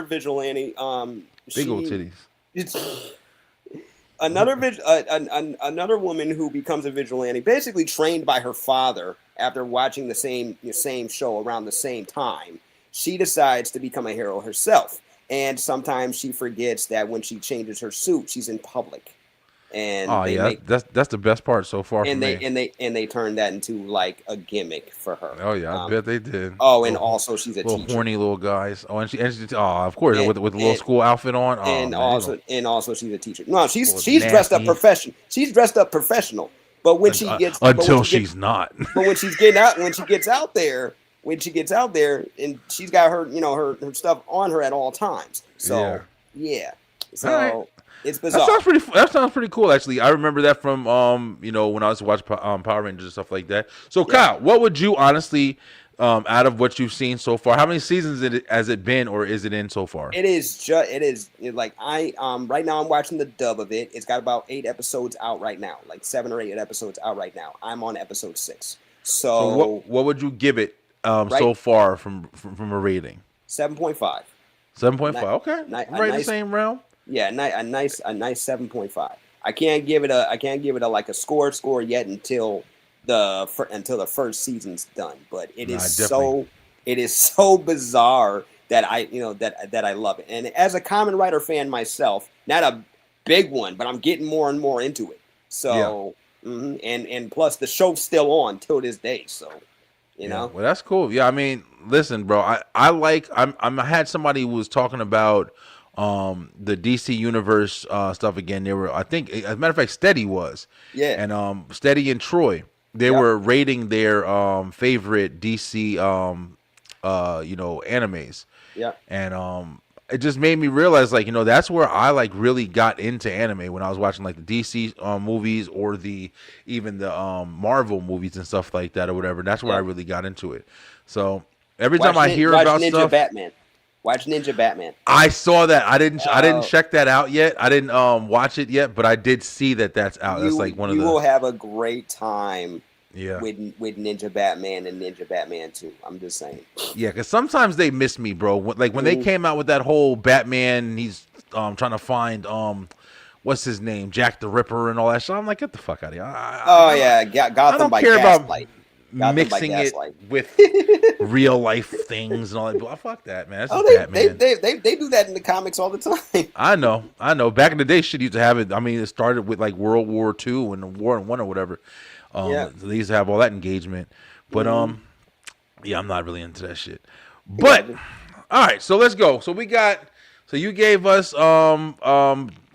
vigilante. Big old titties. It's another woman who becomes a vigilante, basically trained by her father after watching the same show around the same time. She decides to become a hero herself, and sometimes she forgets that when she changes her suit, she's in public. And that's the best part so far. And for me. they turn that into like a gimmick for her. Oh yeah, I bet they did. Oh, and also she's a little teacher. Horny little guys. Oh, and she of course with the little school outfit on. Also she's a teacher. No, she's dressed up professional. She's dressed up professional. But when she gets she's not. But when she gets out there, and she's got her her stuff on her at all times. So yeah. So. It's bizarre. That sounds pretty cool, actually. I remember that from when I was watching Power Rangers and stuff like that. So, Kyle, what would you honestly, out of what you've seen so far, how many seasons has it been, or is it in so far? It is right now I'm watching the dub of it. It's got about 8 episodes out right now, like 7 or 8 episodes out right now. I'm on episode 6. So what would you give it so far from a rating? 7.5. 7.5. Okay, right in the same realm. Yeah, a nice 7.5. I can't give it a like a score yet until the first season's done. But it is so bizarre that I love it. And as a Kamen Rider fan myself, not a big one, but I'm getting more and more into it. So and plus the show's still on till this day. So you know. Well, that's cool. Yeah, I mean, listen, bro. I had somebody who was talking about the DC Universe stuff again. They were, I think, as a matter of fact, Steady was. Yeah. And Steady and Troy, they were rating their favorite DC animes. Yeah. And it just made me realize, like, that's where I like really got into anime, when I was watching like the DC movies or even the Marvel movies and stuff like that or whatever. That's where I really got into it. So every time I hear about stuff, Watch Ninja Batman. I saw that. I didn't check that out yet. I didn't watch it yet, but I did see that that's out. That's like one of the. You will have a great time. Yeah. With Ninja Batman and Ninja Batman 2. I'm just saying. Yeah, because sometimes they miss me, bro. Like when they came out with that whole Batman, he's trying to find what's his name, Jack the Ripper and all that shit. I'm like, get the fuck out of here. Gotham by Gaslight. Mixing it with real life things and all that. Fuck that, man. That's Batman. They do that in the comics all the time. I know. Back in the day, shit used to have it. I mean, it started with like World War II and War in One or whatever. They used to have all that engagement. But I'm not really into that shit. But all right, so let's go. So you gave us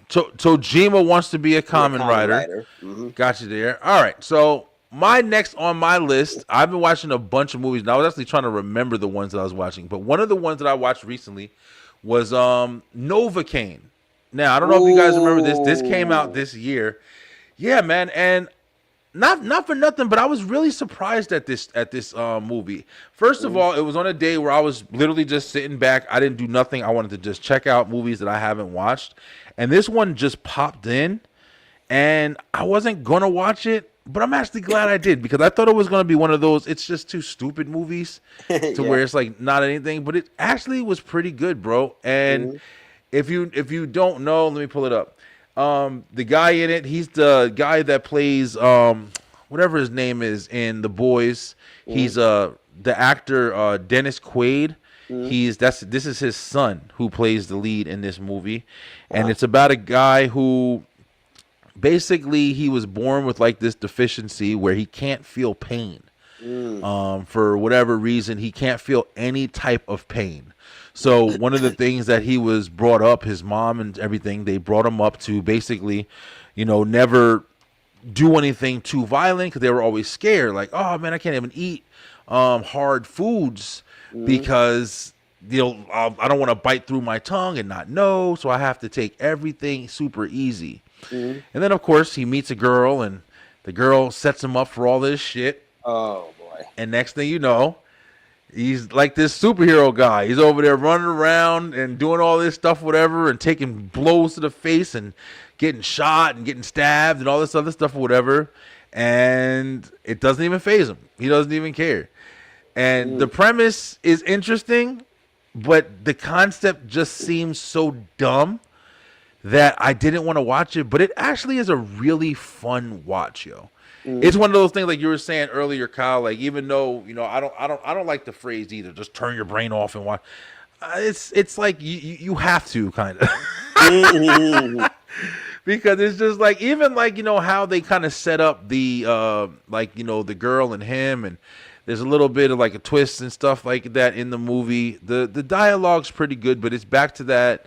Tojima wants to be a Kamen Rider. Mm-hmm. Got you there. All right, so my next on my list, I've been watching a bunch of movies. Now I was actually trying to remember the ones that I was watching, but one of the ones that I watched recently was Novocaine. Now I don't know if you guys remember this. This came out this year. Yeah, man, and not for nothing, but I was really surprised at this movie. First of all, it was on a day where I was literally just sitting back. I didn't do nothing. I wanted to just check out movies that I haven't watched, and this one just popped in, and I wasn't gonna watch it. But I'm actually glad I did, because I thought it was going to be one of those it's just too stupid movies where it's like not anything. But it actually was pretty good, bro. And if you don't know, let me pull it up. The guy in it, he's the guy that plays whatever his name is in The Boys. He's the actor Dennis Quaid. This is his son who plays the lead in this movie. And it's about a guy who basically he was born with like this deficiency where he can't feel pain. For whatever reason, he can't feel any type of pain. So one of the things that he was brought up, his mom and everything, they brought him up to basically, never do anything too violent, because they were always scared. Like, oh man, I can't even eat hard foods because I don't want to bite through my tongue and not know, so I have to take everything super easy. Mhm. And then, of course, he meets a girl, and the girl sets him up for all this shit. Oh boy. And next thing you know, he's like this superhero guy. He's over there running around and doing all this stuff, whatever, and taking blows to the face and getting shot and getting stabbed and all this other stuff, whatever. And it doesn't even faze him. He doesn't even care. And the premise is interesting, but the concept just seems so dumb that I didn't want to watch it. But it actually is a really fun watch, yo. It's one of those things like you were saying earlier, Kyle. Like, even though I don't like the phrase either. Just turn your brain off and watch. It's like you have to kind of because it's just like, even like how they kind of set up the like the girl and him, and there's a little bit of like a twist and stuff like that in the movie. The dialogue's pretty good, but it's back to that.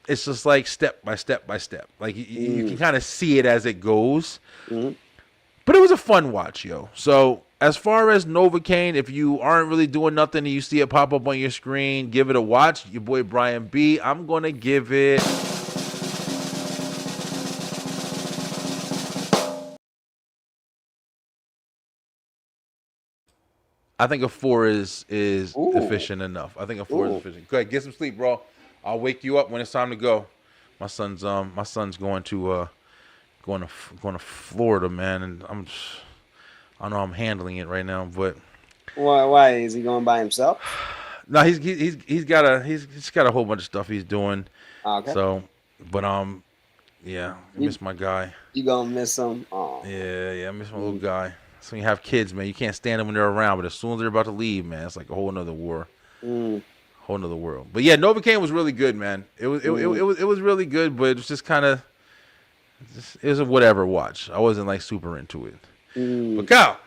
It's just like step by step by step. Like you can kind of see it as it goes. But it was a fun watch, yo. So as far as Novocaine, if you aren't really doing nothing and you see it pop up on your screen, give it a watch. Your boy Brian B. I'm going to give it... I think a 4 is efficient enough. I think a 4 is efficient. Go ahead, get some sleep, bro. I'll wake you up when it's time to go. My son's going to Florida, man, and I know I'm handling it right now, but Why is he going by himself? no, he's got a whole bunch of stuff he's doing. Okay. So, but yeah, I miss my guy. You gonna miss him? Oh. Yeah, I miss my little guy. So when you have kids, man, you can't stand them when they're around, but as soon as they're about to leave, man, it's like a whole nother war. Whole nother world. But yeah, Novocaine was really good, man. It was really good, but it was just kind of it was a whatever watch. I wasn't like super into it. But Kyle,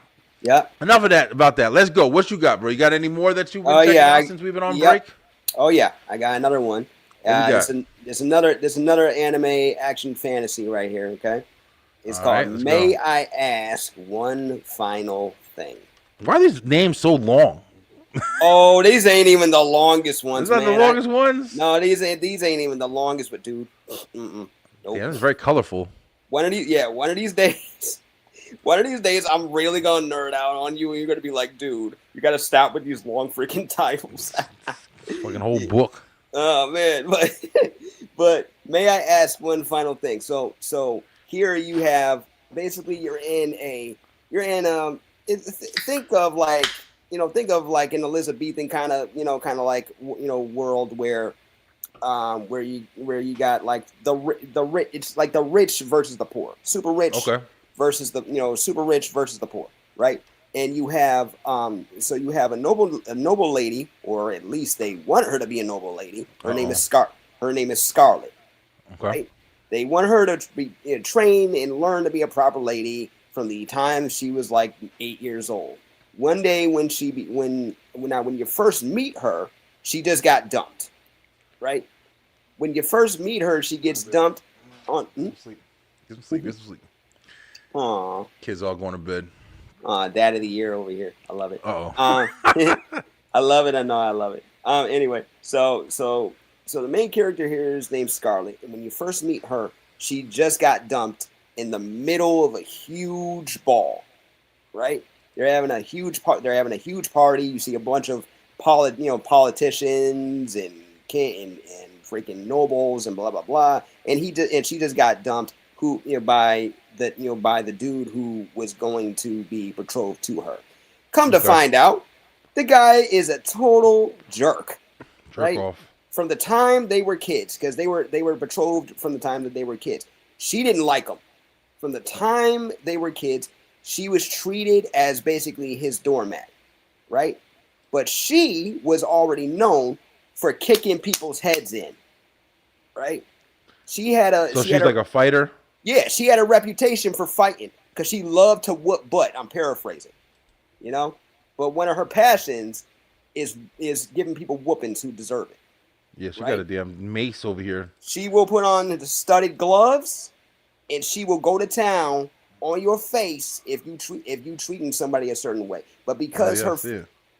yeah. Enough of that about that. Let's go. What you got, bro? You got any more that you've been checking out since we've been on break? Oh yeah, I got another one. There's another anime action fantasy right here. Okay, it's called May I Ask One Final Thing. Why are these names so long? Oh, these ain't even the longest ones. Is that the longest ones? No, these ain't even the longest. But dude, nope. Yeah, it's very colorful. One of these days. One of these days, I'm really gonna nerd out on you, and you're gonna be like, "Dude, you gotta stop with these long freaking titles." Fucking whole book. Oh man, but may I ask one final thing? So here you have basically think of like an Elizabethan kind of world where you got like the rich, it's like the rich versus the poor, super rich. Okay. Versus the super rich versus the poor, right? And you have you have a noble lady, or at least they want her to be a noble lady. Her name is Scarlet. Okay. Right? They want her to be trained and learn to be a proper lady from the time she was like 8 years old. One day when you first meet her, she just got dumped, right? When you first meet her, she gets dumped on. Get some sleep. Aw. Kids all going to bed. Dad of the year over here. I love it. Uh-oh. I love it. I know I love it. Anyway, so the main character here is named Scarlet, and when you first meet her, she just got dumped in the middle of a huge ball, right? They're having a huge party. You see a bunch of politicians and freaking nobles and blah blah blah, and she just got dumped by the dude who was going to be betrothed to her. Come to find out, the guy is a total jerk. Right? Off. From the time they were kids, because they were betrothed from the time that they were kids. She didn't like him. From the time they were kids, she was treated as basically his doormat, right? But she was already known for kicking people's heads in, right? She's like a fighter? Yeah, she had a reputation for fighting because she loved to whoop butt. I'm paraphrasing, But one of her passions is giving people whoopings who deserve it. Yeah, she got a damn mace over here. She will put on the studded gloves, and she will go to town on your face if you treating somebody a certain way. But because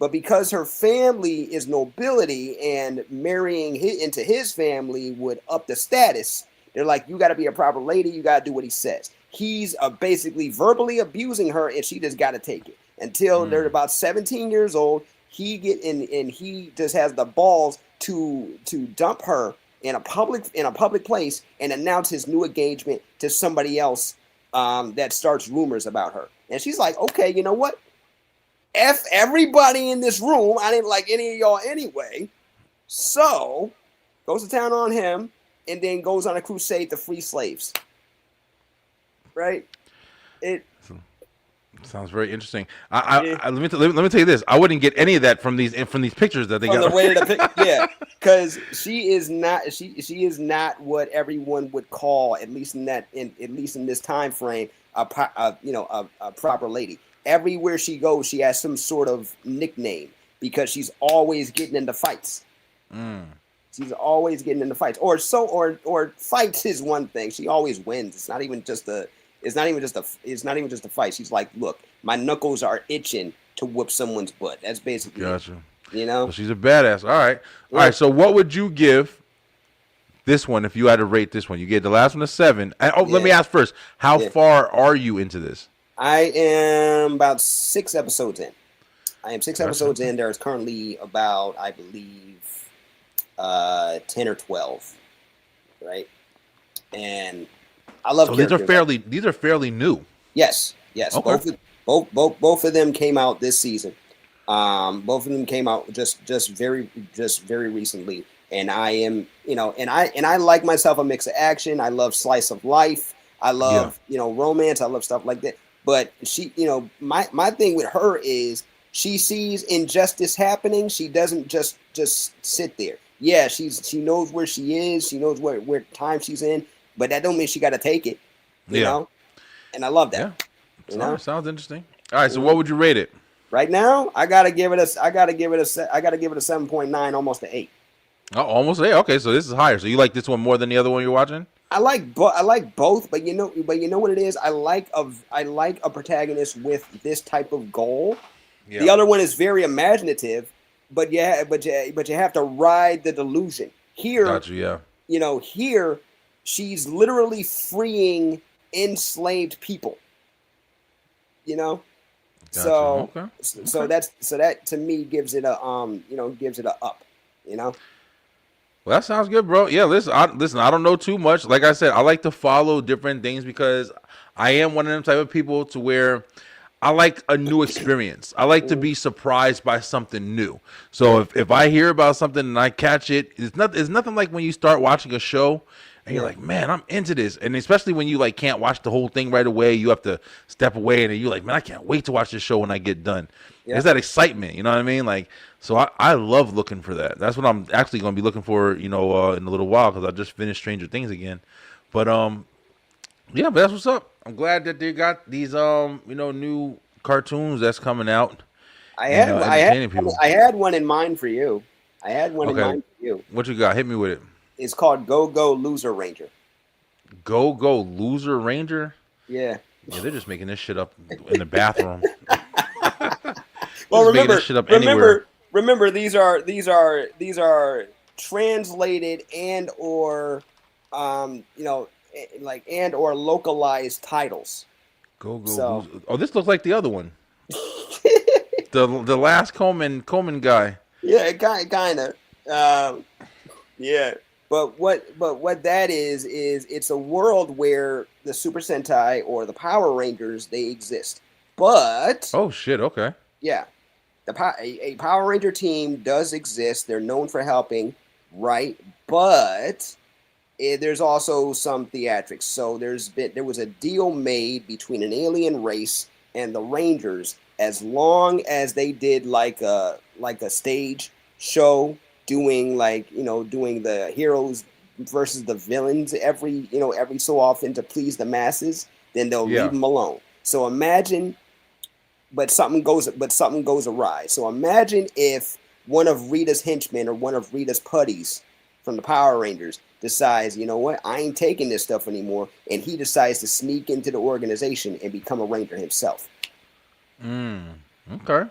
But because her family is nobility and marrying into his family would up the status, they're like, you got to be a proper lady. You got to do what he says. He's basically verbally abusing her, and she just got to take it until they're about 17 years old. He get in, and he just has the balls to dump her in a public place and announce his new engagement to somebody else that starts rumors about her. And she's like, okay, you know what? F everybody in this room. I didn't like any of y'all anyway. So goes to town on him and then goes on a crusade to free slaves. Right? It sounds very interesting. Let me tell you this. I wouldn't get any of that from these pictures that they got. The way yeah, because she is not what everyone would call, at least in this time frame, a proper lady. Everywhere she goes, she has some sort of nickname because she's always getting into fights. She's always getting into fights, or fights is one thing. She always wins. It's not even just a fight. She's like, look, my knuckles are itching to whoop someone's butt. That's basically gotcha. You know, well, she's a badass. All right. So what would you give this one if you had to rate this one? You gave the last one a 7. Let me ask first. How far are you into this? I am about 6 episodes in. I am 6 episodes in. There is currently about, I believe, 10 or 12, right? And I love. So these are fairly new. Yes. Okay. Both of them came out this season. Both of them came out just very recently. And I am, and I like myself a mix of action. I love slice of life. I love, romance. I love stuff like that. But she, my thing with her is she sees injustice happening. She doesn't just sit there. Yeah, she knows where she is. She knows where time she's in. But that don't mean she got to take it. You know? And I love that. Yeah. Sounds interesting. All right. So what would you rate it? Right now, I gotta give it a 7.9, almost an 8. Oh, almost 8. Okay, so this is higher. So you like this one more than the other one you're watching? I like both, but you know what it is. I like a protagonist with this type of goal. Yeah. The other one is very imaginative, but you have to ride the delusion. Here, gotcha, yeah. Here she's literally freeing enslaved people. Gotcha. So okay. So that to me gives it a up. Well, that sounds good, bro. Yeah, listen, I don't know too much. Like I said, I like to follow different things because I am one of them type of people to where I like a new experience. I like to be surprised by something new. So if I hear about something and I catch it, it's nothing like when you start watching a show and you're like, man, I'm into this. And especially when you like can't watch the whole thing right away, you have to step away and you're like, man, I can't wait to watch this show when I get done. Yeah. There's that excitement, you know what I mean? Like, so I love looking for that. That's what I'm actually going to be looking for, in a little while because I just finished Stranger Things again. But yeah, but that's what's up. I'm glad that they got these new cartoons that's coming out. I had one in mind for you. What you got? Hit me with it. It's called Go Go Loser Ranger. Go Go Loser Ranger? Yeah. Yeah, they're just making this shit up in the bathroom. Well, remember, these are translated and or localized titles. Go Loser. Oh, this looks like the other one. the last Coleman guy. Yeah, kind of. Yeah. But what that is it's a world where the Super Sentai or the Power Rangers, they exist. But oh shit, okay. Yeah. A Power Ranger team does exist. They're known for helping, right? But there's also some theatrics. So there was a deal made between an alien race and the Rangers. As long as they did like a stage show, doing the heroes versus the villains every so often to please the masses, then they'll leave them alone. So imagine. But something goes awry. So imagine if one of Rita's henchmen or one of Rita's putties from the Power Rangers decides, you know what, I ain't taking this stuff anymore, and he decides to sneak into the organization and become a Ranger himself. Okay.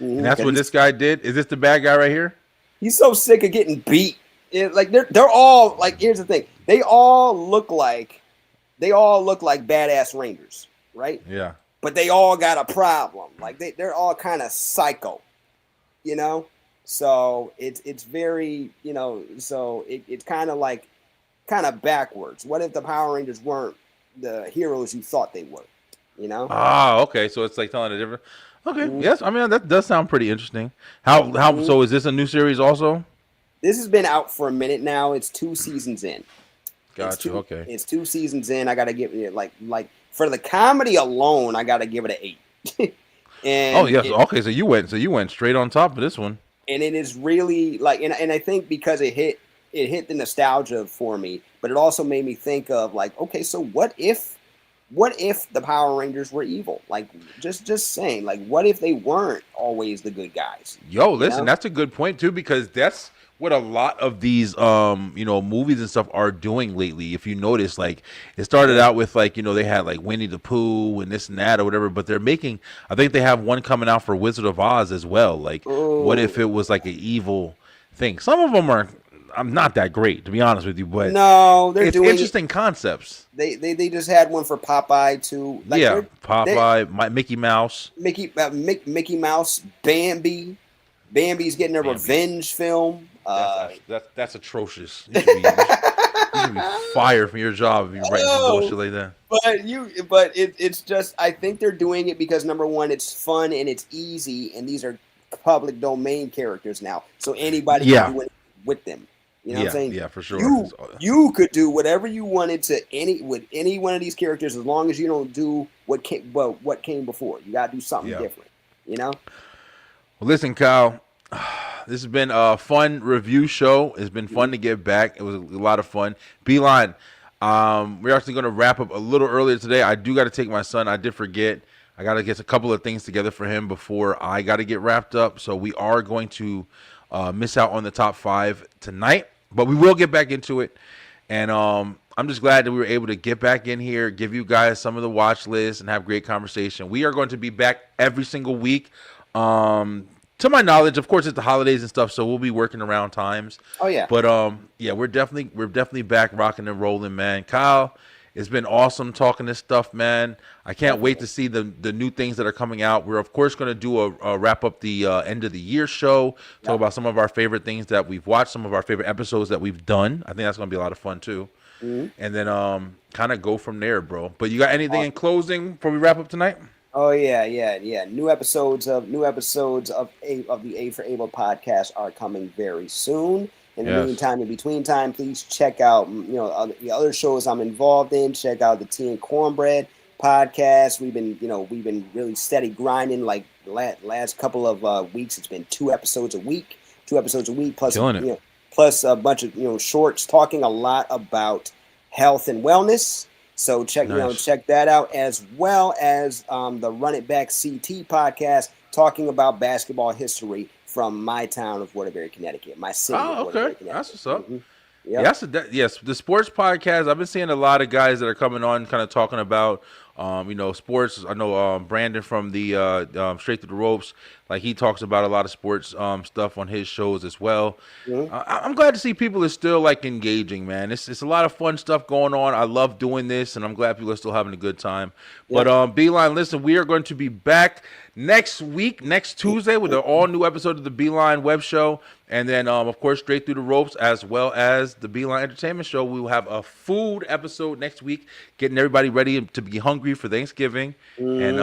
And that's what this guy did. Is this the bad guy right here? He's so sick of getting beat. Like they're all like. Here's the thing: they all look like badass Rangers, right? Yeah. But they all got a problem. Like they're all kind of psycho, you know. So it's very, you know. So it's kind of backwards. What if the Power Rangers weren't the heroes you thought they were? You know? Ah, okay. So it's like telling a different. Okay. Yes. I mean, that does sound pretty interesting. How so is this a new series also? This has been out for a minute now. It's 2 seasons in. Gotcha. Okay. It's 2 seasons in. I gotta give it like for the comedy alone, I gotta give it an 8. And yes. Okay. So you went straight on top of this one. And it is really like, and I think because it hit the nostalgia for me, but it also made me think of like, okay, so what if the Power Rangers were evil? Like, just saying, like, what if they weren't always the good guys? Yo, listen, that's a good point too, because that's what a lot of these movies and stuff are doing lately. If you notice, like, it started out with like, they had like Winnie the Pooh and this and that or whatever, but they're making, I think they have one coming out for Wizard of Oz as well. Like, what if it was like an evil thing? Some of them are not that great, to be honest with you, but no, they're doing interesting concepts. They just had one for Popeye too. Like Popeye, Mickey Mouse, Mickey Mouse, Bambi's getting a revenge film. That's atrocious. You should be fired from your job if you write bullshit like that. But it's just, I think they're doing it because number one, it's fun and it's easy, and these are public domain characters now, so anybody can do it with them. You know what I'm saying? Yeah, for sure. You could do whatever you wanted with any one of these characters, as long as you don't do what came before. You gotta do something different. You know. Well, listen, Kyle. This has been a fun review show. It's been fun to get back. It was a lot of fun. Beeline, we're actually going to wrap up a little earlier today. I do got to take my son. I did forget. I got to get a couple of things together for him before I got to get wrapped up. So we are going to miss out on the top 5 tonight, but we will get back into it. And I'm just glad that we were able to get back in here, give you guys some of the watch lists, and have great conversation. We are going to be back every single week. To my knowledge, of course, it's the holidays and stuff, so we'll be working around times. Oh yeah. But we're definitely back rocking and rolling, man. Kyle, it's been awesome talking this stuff, man. I can't wait to see the new things that are coming out. We're of course going to do a wrap up the end of the year show, talk about some of our favorite things that we've watched, some of our favorite episodes that we've done. I think that's going to be a lot of fun too. And then kind of go from there, bro. But you got anything in closing before we wrap up tonight? Oh yeah. New episodes of the A for Able podcast are coming very soon. In the meantime, in between time, please check out the other shows I'm involved in. Check out the Tea and Cornbread podcast. We've been really steady grinding. Like the last couple of weeks, it's been 2 episodes a week. 2 episodes a week plus plus a bunch of shorts talking a lot about health and wellness. So check that out, as well as the Run It Back CT podcast, talking about basketball history from my town of Waterbury, Connecticut. My city. Oh, okay, that's what's up. Yep. Yes, the sports podcast. I've been seeing a lot of guys that are coming on, kind of talking about sports. I know Brandon from the Straight Through the Ropes, like he talks about a lot of sports stuff on his shows as well. I'm glad to see people are still like engaging, man. It's a lot of fun stuff going on. I love doing this, and I'm glad people are still having a good time. But Beeline, listen, we are going to be back next week, next Tuesday, with an all new episode of the Beeline Web Show. And then, of course, Straight Through the Ropes, as well as the Beeline Entertainment Show. We will have a food episode next week, getting everybody ready to be hungry for Thanksgiving. And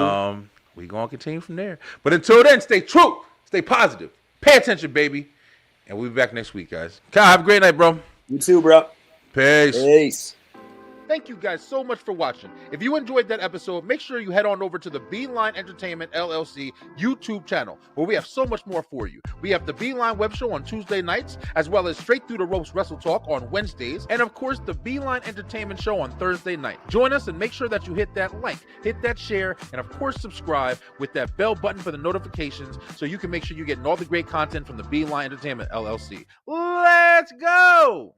we're going to continue from there. But until then, stay true, stay positive, pay attention, baby. And we'll be back next week, guys. Kyle, have a great night, bro. You too, bro. Peace. Thank you guys so much for watching. If you enjoyed that episode, make sure you head on over to the Beeline Entertainment LLC YouTube channel, where we have so much more for you. We have the Beeline Web Show on Tuesday nights, as well as Straight Through the Ropes Wrestle Talk on Wednesdays, and of course the Beeline Entertainment Show on Thursday night. Join us and make sure that you hit that like, hit that share, and of course subscribe with that bell button for the notifications, so you can make sure you're getting all the great content from the Beeline Entertainment LLC. Let's go!